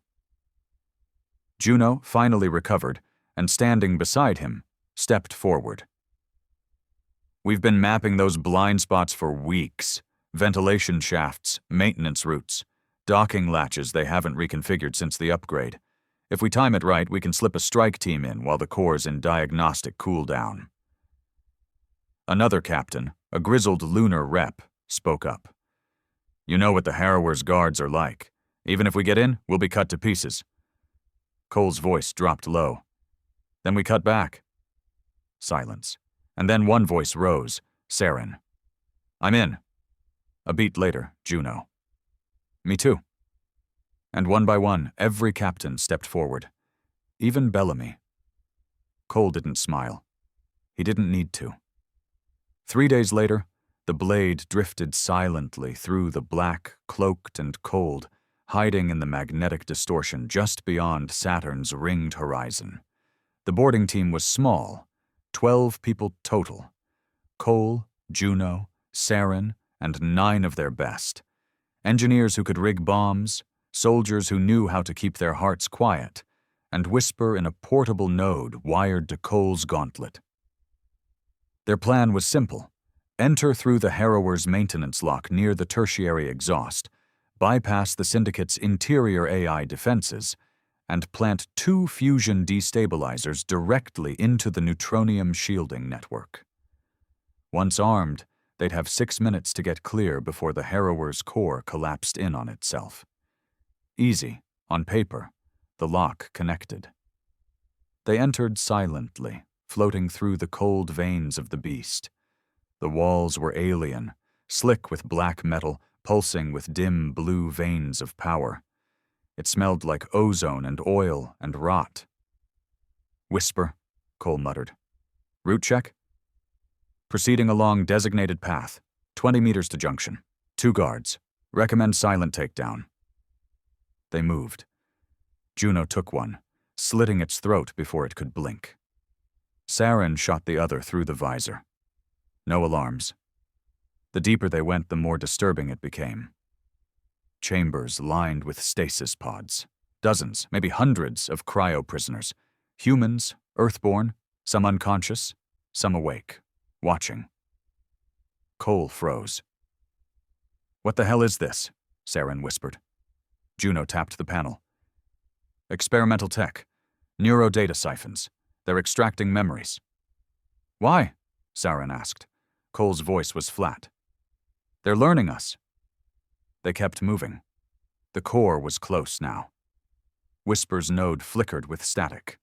Juno finally recovered, and standing beside him, stepped forward. "We've been mapping those blind spots for weeks. Ventilation shafts, maintenance routes, docking latches they haven't reconfigured since the upgrade. If we time it right, we can slip a strike team in while the core's in diagnostic cooldown." Another captain, a grizzled lunar rep, spoke up. "You know what the Harrower's guards are like. Even if we get in, we'll be cut to pieces." Cole's voice dropped low. "Then we cut back." Silence. And then one voice rose, Saren. "I'm in." A beat later, Juno. Me too. And one by one, every captain stepped forward. Even Bellamy. Cole didn't smile. He didn't need to. 3 days later, the blade drifted silently through the black, cloaked and cold, hiding in the magnetic distortion just beyond Saturn's ringed horizon. The boarding team was small, 12 people total. Cole, Juno, Saren, and 9 of their best. Engineers who could rig bombs, soldiers who knew how to keep their hearts quiet, and whisper in a portable node wired to Cole's gauntlet. Their plan was simple. Enter through the Harrower's maintenance lock near the tertiary exhaust, bypass the Syndicate's interior AI defenses, and plant 2 fusion destabilizers directly into the neutronium shielding network. Once armed, they'd have 6 minutes to get clear before the Harrower's core collapsed in on itself. Easy, on paper, the lock connected. They entered silently, floating through the cold veins of the beast. The walls were alien, slick with black metal, pulsing with dim blue veins of power. It smelled like ozone and oil and rot. Whisper, Cole muttered. Route check? Proceeding along designated path, 20 meters to junction. 2 guards. Recommend silent takedown. They moved. Juno took one, slitting its throat before it could blink. Saren shot the other through the visor. No alarms. The deeper they went, the more disturbing it became. Chambers lined with stasis pods. Dozens, maybe hundreds of cryo-prisoners. Humans, Earthborn, some unconscious, some awake, watching. Cole froze. What the hell is this? Saren whispered. Juno tapped the panel. Experimental tech. Neurodata siphons. They're extracting memories. Why? Saren asked. Cole's voice was flat. They're learning us. They kept moving. The core was close now. Whisper's node flickered with static.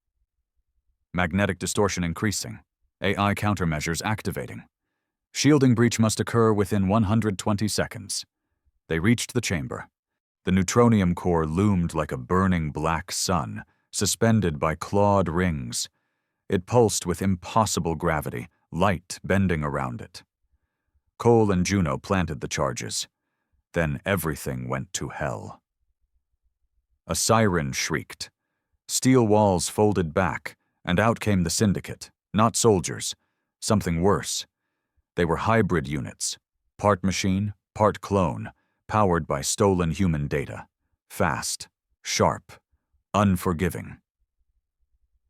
Magnetic distortion increasing. AI countermeasures activating. Shielding breach must occur within 120 seconds. They reached the chamber. The neutronium core loomed like a burning black sun, suspended by clawed rings. It pulsed with impossible gravity, light bending around it. Cole and Juno planted the charges. Then everything went to hell. A siren shrieked. Steel walls folded back, and out came the Syndicate, not soldiers, something worse. They were hybrid units, part machine, part clone, powered by stolen human data. Fast, sharp, unforgiving.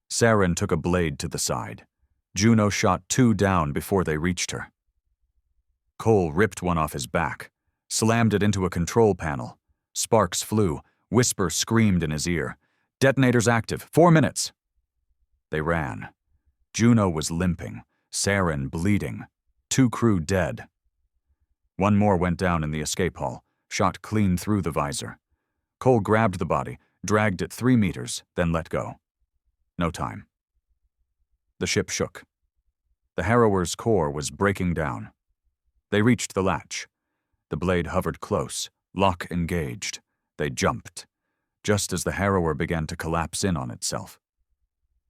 Saren took a blade to the side. Juno shot 2 down before they reached her. Cole ripped one off his back, slammed it into a control panel. Sparks flew. Whisper screamed in his ear. Detonators active. 4 minutes. They ran. Juno was limping, Saren bleeding. 2 crew dead. One more went down in the escape hall, shot clean through the visor. Cole grabbed the body, dragged it 3 meters, then let go. No time. The ship shook. The Harrower's core was breaking down. They reached the latch. The blade hovered close, lock engaged. They jumped, just as the Harrower began to collapse in on itself.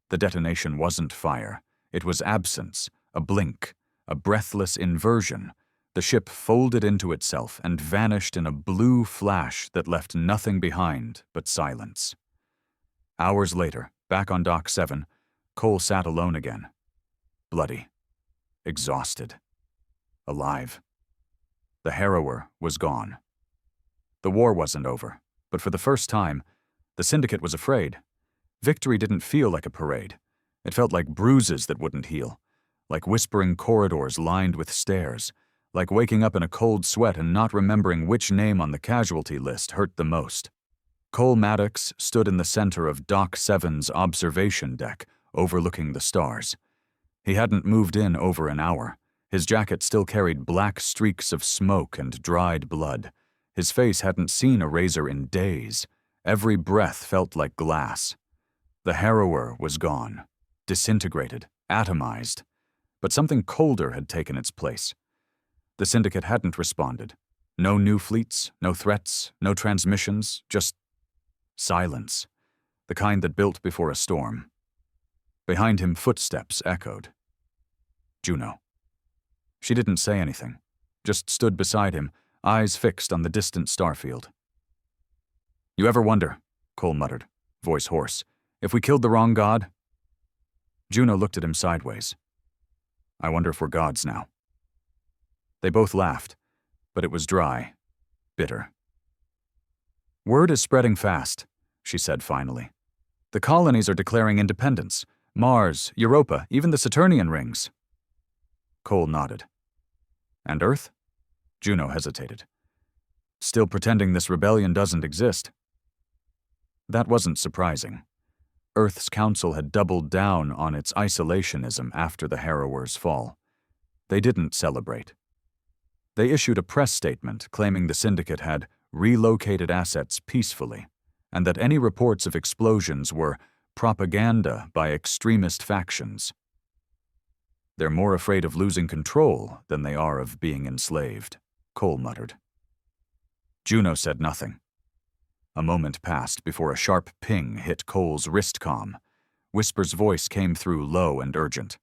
The detonation wasn't fire. It was absence, a blink, a breathless inversion. The ship folded into itself and vanished in a blue flash that left nothing behind but silence. Hours later, back on Dock 7, Cole sat alone again. Bloody. Exhausted. Alive. The Harrower was gone. The war wasn't over, but for the first time, the Syndicate was afraid. Victory didn't feel like a parade. It felt like bruises that wouldn't heal, like whispering corridors lined with stairs, like waking up in a cold sweat and not remembering which name on the casualty list hurt the most. Cole Maddox stood in the center of Dock 7's observation deck, overlooking the stars. He hadn't moved in over an hour. His jacket still carried black streaks of smoke and dried blood. His face hadn't seen a razor in days. Every breath felt like glass. The Harrower was gone, disintegrated, atomized. But something colder had taken its place. The Syndicate hadn't responded. No new fleets, no threats, no transmissions, just silence, the kind that built before a storm. Behind him, footsteps echoed. Juno. She didn't say anything, just stood beside him, eyes fixed on the distant starfield. "You ever wonder," Cole muttered, voice hoarse, "if we killed the wrong god?" Juno looked at him sideways. "I wonder if we're gods now." They both laughed, but it was dry, bitter. "Word is spreading fast," she said finally. "The colonies are declaring independence. Mars, Europa, even the Saturnian rings." Cole nodded. "And Earth?" Juno hesitated. "Still pretending this rebellion doesn't exist." That wasn't surprising. Earth's council had doubled down on its isolationism after the Harrower's fall. They didn't celebrate. They issued a press statement claiming the Syndicate had relocated assets peacefully, and that any reports of explosions were propaganda by extremist factions. "They're more afraid of losing control than they are of being enslaved," Cole muttered. Juno said nothing. A moment passed before a sharp ping hit Cole's wrist comm. Whisper's voice came through low and urgent.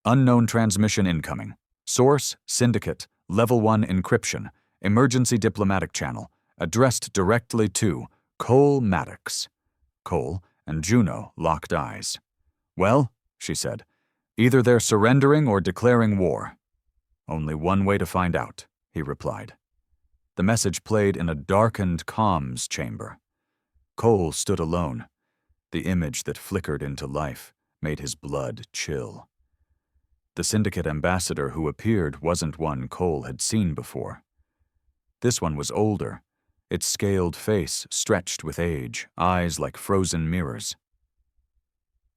"Unknown transmission incoming. Source, Syndicate, Level 1 encryption, emergency diplomatic channel, addressed directly to Cole Maddox." Cole and Juno locked eyes. "Well," she said, "either they're surrendering or declaring war." "Only one way to find out," he replied. The message played in a darkened comms chamber. Cole stood alone. The image that flickered into life made his blood chill. The Syndicate ambassador who appeared wasn't one Cole had seen before. This one was older, its scaled face stretched with age, eyes like frozen mirrors.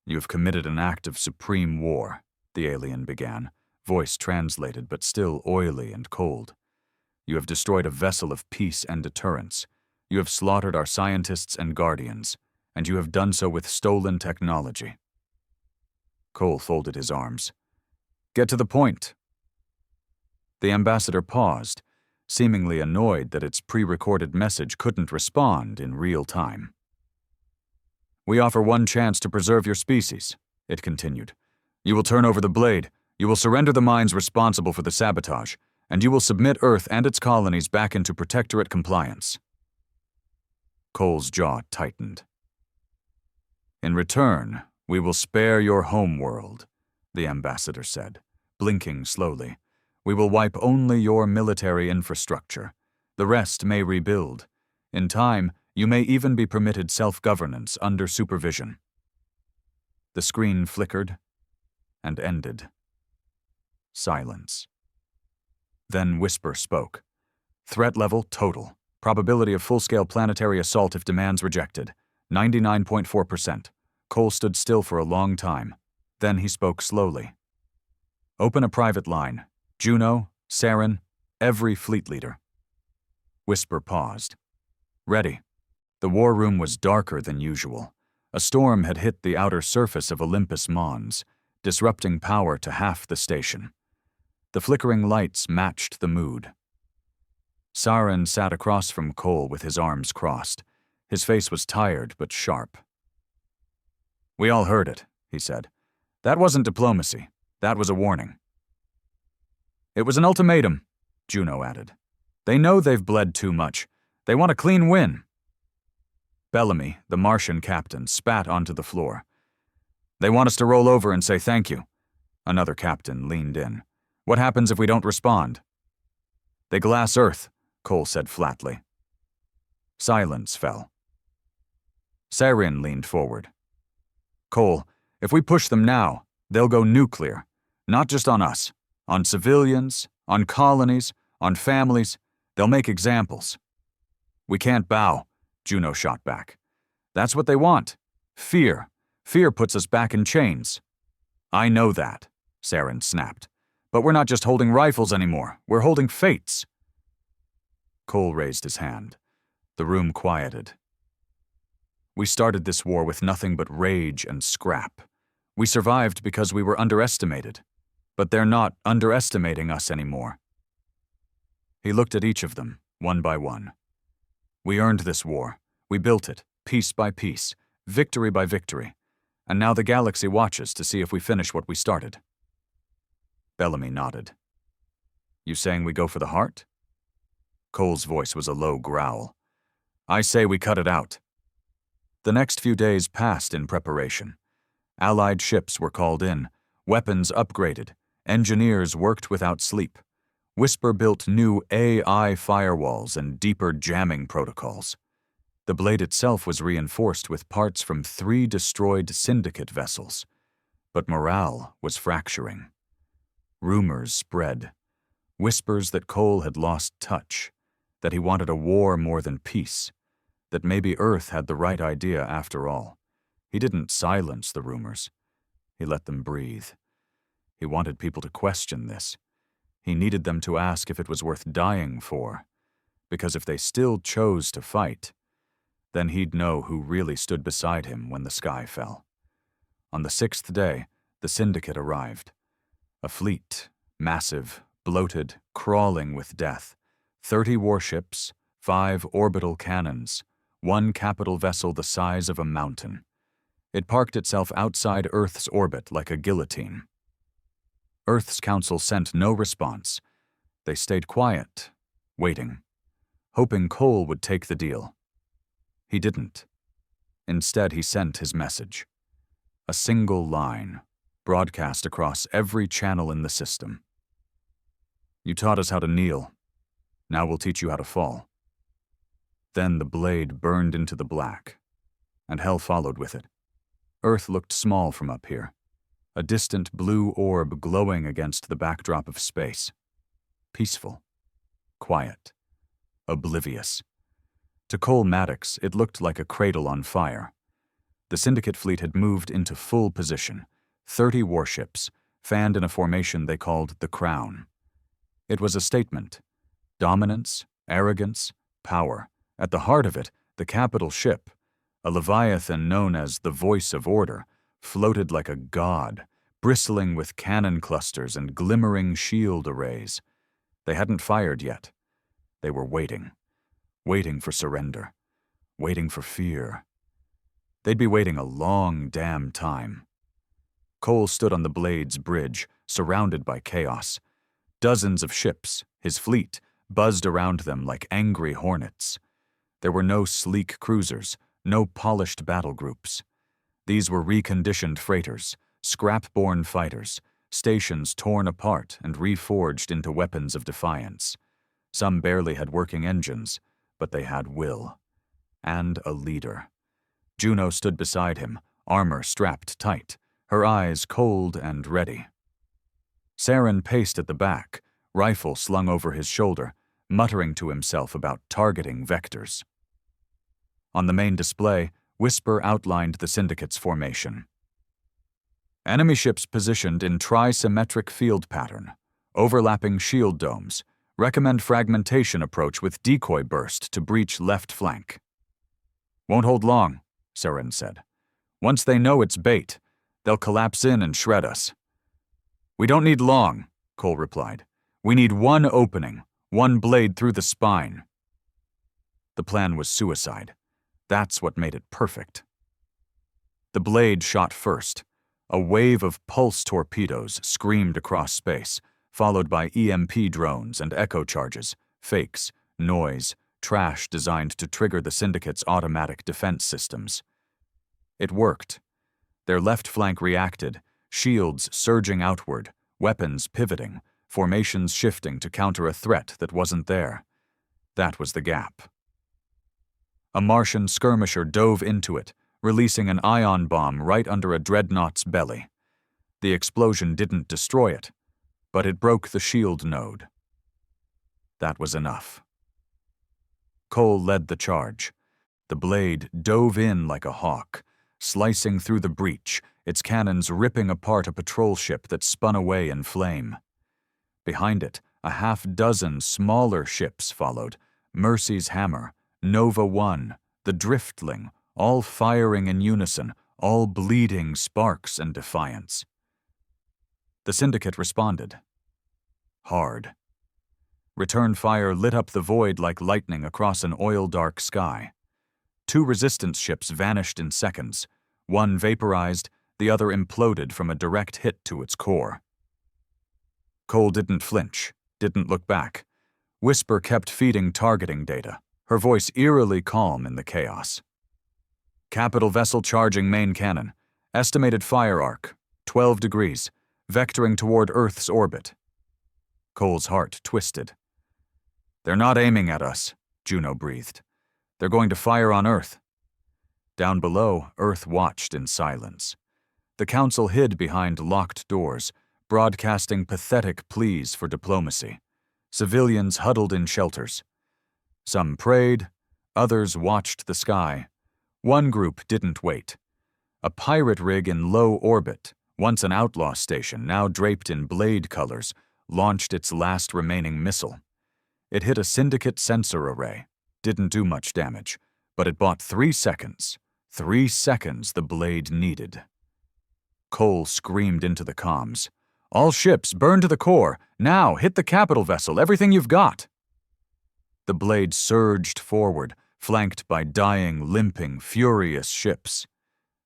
"You have committed an act of supreme war," the alien began, voice translated but still oily and cold. "You have destroyed a vessel of peace and deterrence. You have slaughtered our scientists and guardians, and you have done so with stolen technology." Cole folded his arms. "Get to the point." The ambassador paused, seemingly annoyed that its pre-recorded message couldn't respond in real time. "We offer one chance to preserve your species," it continued. "You will turn over the blade, you will surrender the mines responsible for the sabotage, and you will submit Earth and its colonies back into protectorate compliance." Cole's jaw tightened. "In return, we will spare your homeworld," the ambassador said, blinking slowly. "We will wipe only your military infrastructure. The rest may rebuild. In time, you may even be permitted self-governance under supervision." The screen flickered and ended. Silence. Then Whisper spoke. "Threat level total. Probability of full-scale planetary assault if demands rejected. 99.4%. Cole stood still for a long time. Then he spoke slowly. "Open a private line. Juno, Saren, every fleet leader." Whisper paused. "Ready." The war room was darker than usual. A storm had hit the outer surface of Olympus Mons, disrupting power to half the station. The flickering lights matched the mood. Saren sat across from Cole with his arms crossed. His face was tired but sharp. "We all heard it," he said. "That wasn't diplomacy. That was a warning." "It was an ultimatum," Juno added. "They know they've bled too much. They want a clean win." Bellamy, the Martian captain, spat onto the floor. "They want us to roll over and say thank you." Another captain leaned in. "What happens if we don't respond?" "They glass Earth," Cole said flatly. Silence fell. Saren leaned forward. "Cole, if we push them now, they'll go nuclear. Not just on us. On civilians, on colonies, on families. They'll make examples." "We can't bow," Juno shot back. "That's what they want. Fear. Fear puts us back in chains." "I know that," Saren snapped. "But we're not just holding rifles anymore. We're holding fates." Cole raised his hand. The room quieted. "We started this war with nothing but rage and scrap. We survived because we were underestimated. But they're not underestimating us anymore." He looked at each of them, one by one. We earned this war. We built it, piece by piece, victory by victory. And now the galaxy watches to see if we finish what we started. Bellamy nodded. You saying we go for the heart? Cole's voice was a low growl. I say we cut it out. The next few days passed in preparation. Allied ships were called in, weapons upgraded, engineers worked without sleep. Whisper built new AI firewalls and deeper jamming protocols. The blade itself was reinforced with parts from 3 destroyed Syndicate vessels. But morale was fracturing. Rumors spread. Whispers that Cole had lost touch, that he wanted a war more than peace, that maybe Earth had the right idea after all. He didn't silence the rumors. He let them breathe. He wanted people to question this. He needed them to ask if it was worth dying for, because if they still chose to fight, then he'd know who really stood beside him when the sky fell. On the 6th day, the Syndicate arrived. A fleet, massive, bloated, crawling with death. 30 warships, 5 orbital cannons, 1 capital vessel the size of a mountain. It parked itself outside Earth's orbit like a guillotine. Earth's council sent no response. They stayed quiet, waiting, hoping Cole would take the deal. He didn't. Instead, he sent his message. A single line, broadcast across every channel in the system. You taught us how to kneel. Now we'll teach you how to fall. Then the blade burned into the black, and hell followed with it. Earth looked small from up here, a distant blue orb glowing against the backdrop of space. Peaceful, quiet, oblivious. To Cole Maddox, it looked like a cradle on fire. The Syndicate fleet had moved into full position, 30 warships, fanned in a formation they called the Crown. It was a statement. Dominance, arrogance, power. At the heart of it, the capital ship, a leviathan known as the Voice of Order, floated like a god, bristling with cannon clusters and glimmering shield arrays. They hadn't fired yet. They were waiting. Waiting for surrender. Waiting for fear. They'd be waiting a long damn time. Cole stood on the Blade's bridge, surrounded by chaos. Dozens of ships, his fleet, buzzed around them like angry hornets. There were no sleek cruisers, no polished battle groups. These were reconditioned freighters, scrap-born fighters, stations torn apart and reforged into weapons of defiance. Some barely had working engines, but they had will. And a leader. Juno stood beside him, armor strapped tight, her eyes cold and ready. Saren paced at the back, rifle slung over his shoulder, muttering to himself about targeting vectors. On the main display, Whisper outlined the Syndicate's formation. Enemy ships positioned in tri-symmetric field pattern, overlapping shield domes. Recommend fragmentation approach with decoy burst to breach left flank. Won't hold long, Saren said. Once they know it's bait, they'll collapse in and shred us. We don't need long, Cole replied. We need one opening, one blade through the spine. The plan was suicide. That's what made it perfect. The blade shot first. A wave of pulse torpedoes screamed across space, followed by EMP drones and echo charges, fakes, noise, trash designed to trigger the Syndicate's automatic defense systems. It worked. Their left flank reacted, shields surging outward, weapons pivoting, formations shifting to counter a threat that wasn't there. That was the gap. A Martian skirmisher dove into it, releasing an ion bomb right under a dreadnought's belly. The explosion didn't destroy it, but it broke the shield node. That was enough. Cole led the charge. The blade dove in like a hawk, slicing through the breach, its cannons ripping apart a patrol ship that spun away in flame. Behind it, a half-dozen smaller ships followed, Mercy's Hammer, Nova 1, the Driftling, all firing in unison, all bleeding sparks and defiance. The Syndicate responded. Hard. Return fire lit up the void like lightning across an oil-dark sky. 2 resistance ships vanished in seconds. One vaporized, the other imploded from a direct hit to its core. Cole didn't flinch, didn't look back. Whisper kept feeding targeting data, her voice eerily calm in the chaos. Capital vessel charging main cannon. Estimated fire arc, 12 degrees, vectoring toward Earth's orbit. Cole's heart twisted. "They're not aiming at us," Juno breathed. "They're going to fire on Earth." Down below, Earth watched in silence. The Council hid behind locked doors, broadcasting pathetic pleas for diplomacy. Civilians huddled in shelters. Some prayed, others watched the sky. One group didn't wait. A pirate rig in low orbit, once an outlaw station, now draped in blade colors, launched its last remaining missile. It hit a Syndicate sensor array. Didn't do much damage, but it bought 3 seconds. 3 seconds the blade needed. Cole screamed into the comms. "All ships, burn to the core. Now, hit the capital vessel, everything you've got." The blade surged forward, flanked by dying, limping, furious ships.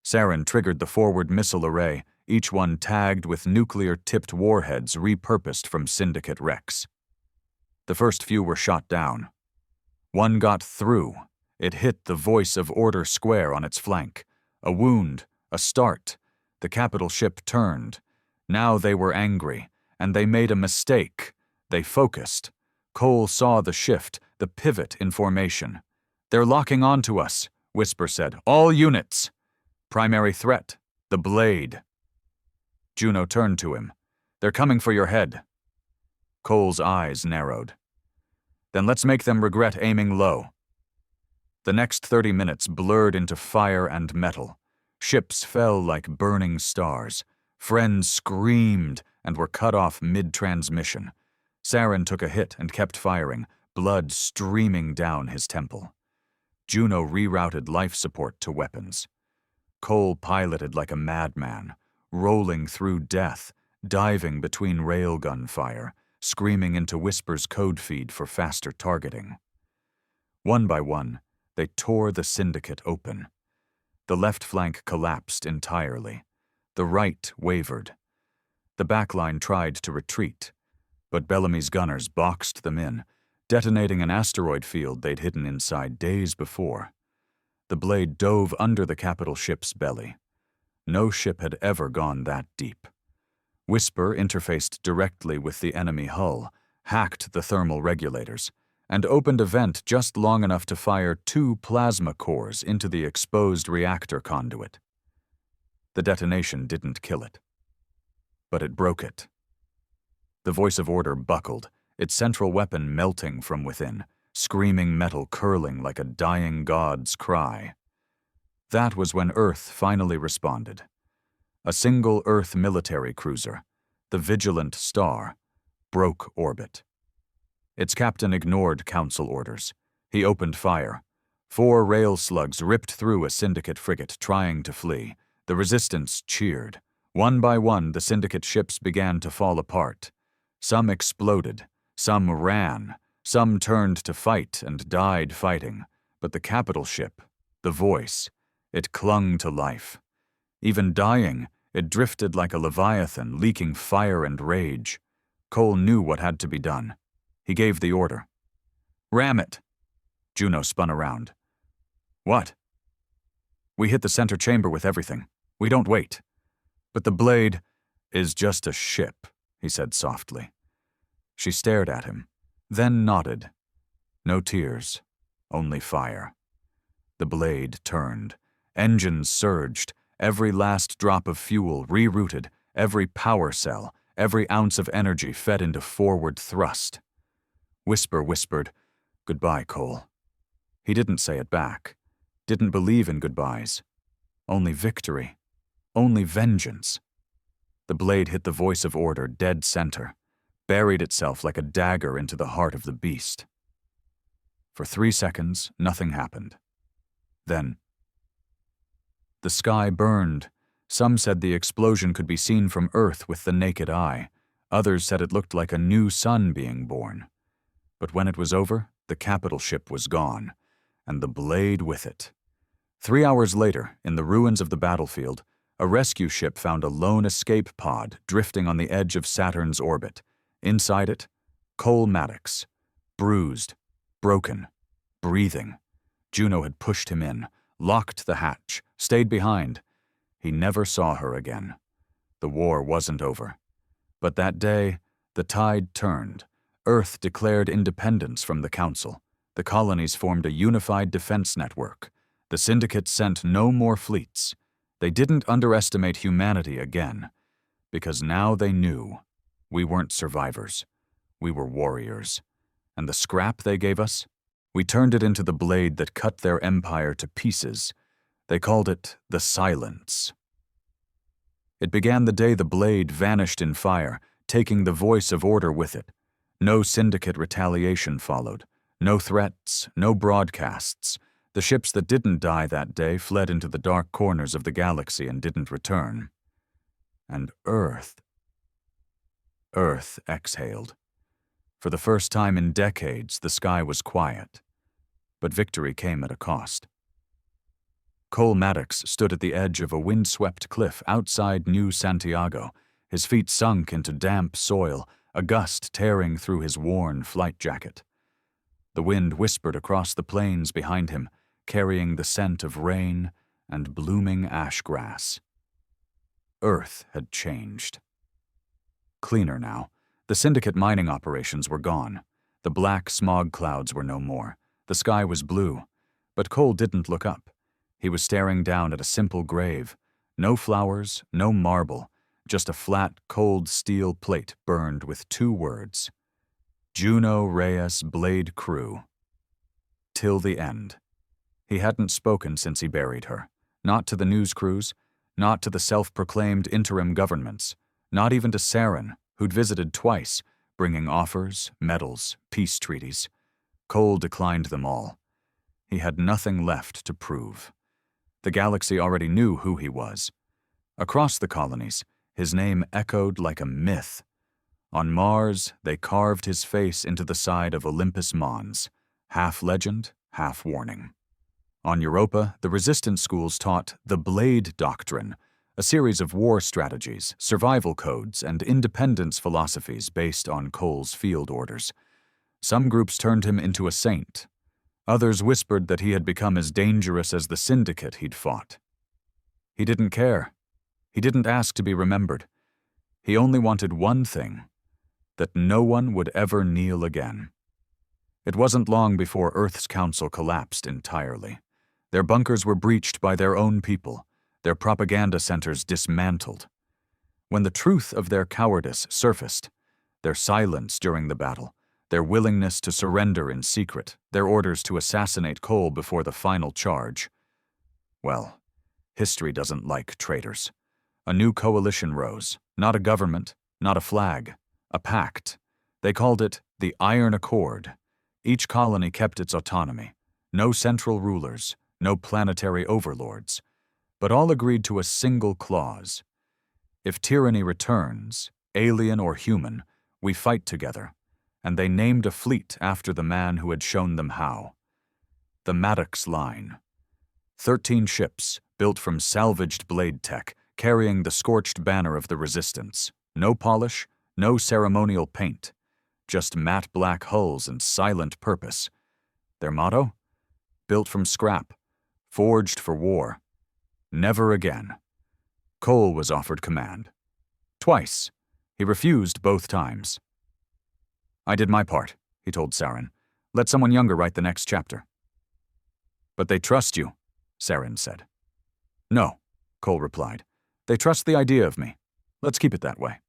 Saren triggered the forward missile array, each one tagged with nuclear-tipped warheads repurposed from Syndicate wrecks. The first few were shot down. One got through. It hit the voice of Order square on its flank. A wound, a start. The capital ship turned. Now they were angry, and they made a mistake. They focused. Cole saw the shift, the pivot in formation. "They're locking onto us," Whisper said. "All units." "Primary threat, the blade." Juno turned to him. "They're coming for your head." Cole's eyes narrowed. "Then let's make them regret aiming low." The next 30 minutes blurred into fire and metal. Ships fell like burning stars. Friends screamed and were cut off mid-transmission. Saren took a hit and kept firing, blood streaming down his temple. Juno rerouted life support to weapons. Cole piloted like a madman, rolling through death, diving between railgun fire, screaming into Whisper's code feed for faster targeting. One by one, they tore the Syndicate open. The left flank collapsed entirely. The right wavered. The backline tried to retreat, but Bellamy's gunners boxed them in, detonating an asteroid field they'd hidden inside days before. The blade dove under the capital ship's belly. No ship had ever gone that deep. Whisper interfaced directly with the enemy hull, hacked the thermal regulators, and opened a vent just long enough to fire 2 plasma cores into the exposed reactor conduit. The detonation didn't kill it, but it broke it. The voice of Order buckled, its central weapon melting from within, screaming metal curling like a dying god's cry. That was when Earth finally responded. A single Earth military cruiser, the Vigilant Star, broke orbit. Its captain ignored Council orders. He opened fire. 4 rail slugs ripped through a Syndicate frigate trying to flee. The resistance cheered. One by one, the Syndicate ships began to fall apart. Some exploded, some ran, some turned to fight and died fighting. But the capital ship, the Voice, it clung to life. Even dying, it drifted like a leviathan, leaking fire and rage. Cole knew what had to be done. He gave the order. "Ram it!" Juno spun around. "What?" "We hit the center chamber with everything. We don't wait." "But the blade is just a ship," he said softly. She stared at him, then nodded. No tears, only fire. The blade turned. Engines surged. Every last drop of fuel rerouted. Every power cell, every ounce of energy fed into forward thrust. Whisper whispered, "Goodbye, Cole." He didn't say it back. Didn't believe in goodbyes. Only victory. Only vengeance. The blade hit the voice of Order dead center, buried itself like a dagger into the heart of the beast. For 3 seconds, nothing happened. Then, the sky burned. Some said the explosion could be seen from Earth with the naked eye. Others said it looked like a new sun being born. But when it was over, the capital ship was gone, and the blade with it. 3 hours later, in the ruins of the battlefield, a rescue ship found a lone escape pod drifting on the edge of Saturn's orbit. Inside it, Cole Maddox, bruised, broken, breathing. Juno had pushed him in, locked the hatch, stayed behind. He never saw her again. The war wasn't over. But that day, the tide turned. Earth declared independence from the Council. The colonies formed a unified defense network. The Syndicate sent no more fleets. They didn't underestimate humanity again, because now they knew we weren't survivors. We were warriors. And the scrap they gave us, we turned it into the blade that cut their empire to pieces. They called it the Silence. It began the day the blade vanished in fire, taking the voice of order with it. No Syndicate retaliation followed. No threats, no broadcasts. The ships that didn't die that day fled into the dark corners of the galaxy and didn't return. And Earth exhaled. For the first time in decades, the sky was quiet. But victory came at a cost. Cole Maddox stood at the edge of a windswept cliff outside New Santiago, his feet sunk into damp soil, a gust tearing through his worn flight jacket. The wind whispered across the plains behind him, carrying the scent of rain and blooming ash grass. Earth had changed. Cleaner now. The Syndicate mining operations were gone. The black smog clouds were no more. The sky was blue. But Cole didn't look up. He was staring down at a simple grave. No flowers, no marble, just a flat, cold steel plate burned with 2 words. Juno Reyes Blade Crew. Till the end. He hadn't spoken since he buried her. Not to the news crews, not to the self-proclaimed interim governments, not even to Saren, who'd visited twice, bringing offers, medals, peace treaties. Cole declined them all. He had nothing left to prove. The galaxy already knew who he was. Across the colonies, his name echoed like a myth. On Mars, they carved his face into the side of Olympus Mons, half legend, half warning. On Europa, the resistance schools taught the Blade Doctrine, a series of war strategies, survival codes, and independence philosophies based on Cole's field orders. Some groups turned him into a saint. Others whispered that he had become as dangerous as the Syndicate he'd fought. He didn't care. He didn't ask to be remembered. He only wanted one thing, that no one would ever kneel again. It wasn't long before Earth's council collapsed entirely. Their bunkers were breached by their own people, their propaganda centers dismantled. When the truth of their cowardice surfaced, their silence during the battle, their willingness to surrender in secret, their orders to assassinate Cole before the final charge, well, history doesn't like traitors. A new coalition rose, not a government, not a flag, a pact. They called it the Iron Accord. Each colony kept its autonomy. No central rulers, no planetary overlords. But all agreed to a single clause. If tyranny returns, alien or human, we fight together. And they named a fleet after the man who had shown them how. The Maddox Line. 13 ships, built from salvaged blade tech, carrying the scorched banner of the resistance. No polish, no ceremonial paint. Just matte black hulls and silent purpose. Their motto? Built from scrap. Forged for war. Never again. Cole was offered command. Twice. He refused both times. I did my part, he told Saren. Let someone younger write the next chapter. But they trust you, Saren said. No, Cole replied. They trust the idea of me. Let's keep it that way.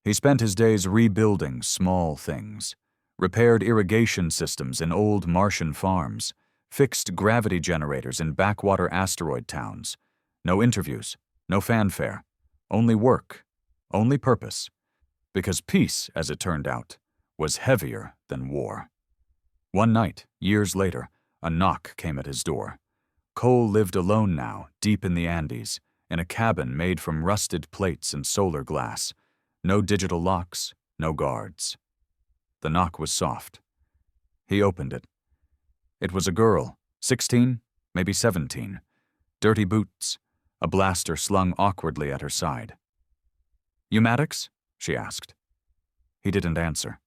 He spent his days rebuilding small things. Repaired irrigation systems in old Martian farms. Fixed gravity generators in backwater asteroid towns. No interviews, no fanfare. Only work, only purpose. Because peace, as it turned out, was heavier than war. One night, years later, a knock came at his door. Cole lived alone now, deep in the Andes, in a cabin made from rusted plates and solar glass. No digital locks, no guards. The knock was soft. He opened it. It was a girl, 16, maybe 17. Dirty boots, a blaster slung awkwardly at her side. "You Maddox?" she asked. He didn't answer.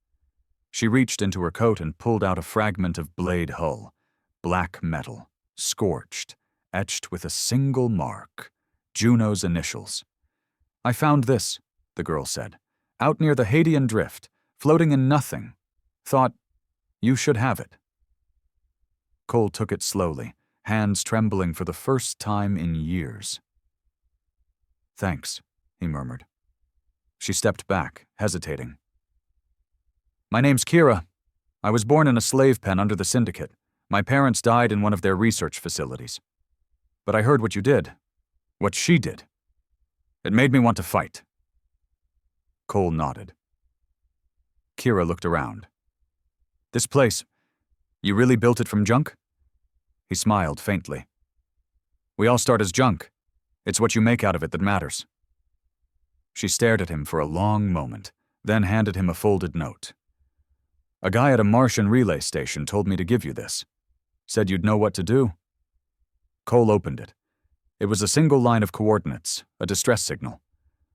She reached into her coat and pulled out a fragment of blade hull, black metal, scorched, etched with a single mark, Juno's initials. "I found this," the girl said, "out near the Hadean Drift, floating in nothing. Thought, you should have it." Cole took it slowly, hands trembling for the first time in years. "Thanks," he murmured. She stepped back, hesitating. "My name's Kira. I was born in a slave pen under the Syndicate. My parents died in one of their research facilities. But I heard what you did. What she did. It made me want to fight." Cole nodded. Kira looked around. "This place, you really built it from junk?" He smiled faintly. "We all start as junk. It's what you make out of it that matters." She stared at him for a long moment, then handed him a folded note. "A guy at a Martian relay station told me to give you this. Said you'd know what to do." Cole opened it. It was a single line of coordinates, a distress signal.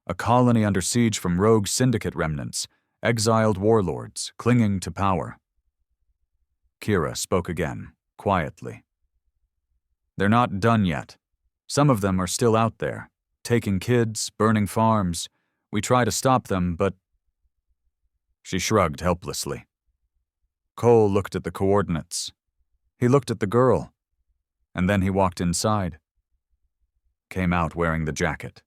A colony under siege from rogue Syndicate remnants, exiled warlords clinging to power. Kira spoke again, quietly. "They're not done yet. Some of them are still out there, taking kids, burning farms. We try to stop them, but..." She shrugged helplessly. Cole looked at the coordinates. He looked at the girl. And then he walked inside. Came out wearing the jacket,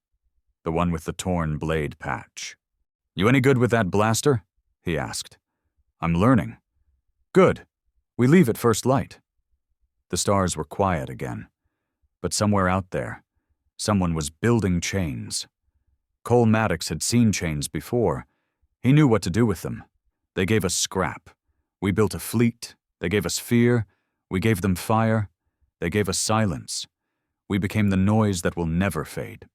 the one with the torn blade patch. "You any good with that blaster?" he asked. "I'm learning." "Good. We leave at first light." The stars were quiet again. But somewhere out there, someone was building chains. Cole Maddox had seen chains before. He knew what to do with them. They gave us scrap. We built a fleet. They gave us fear. We gave them fire. They gave us silence. We became the noise that will never fade.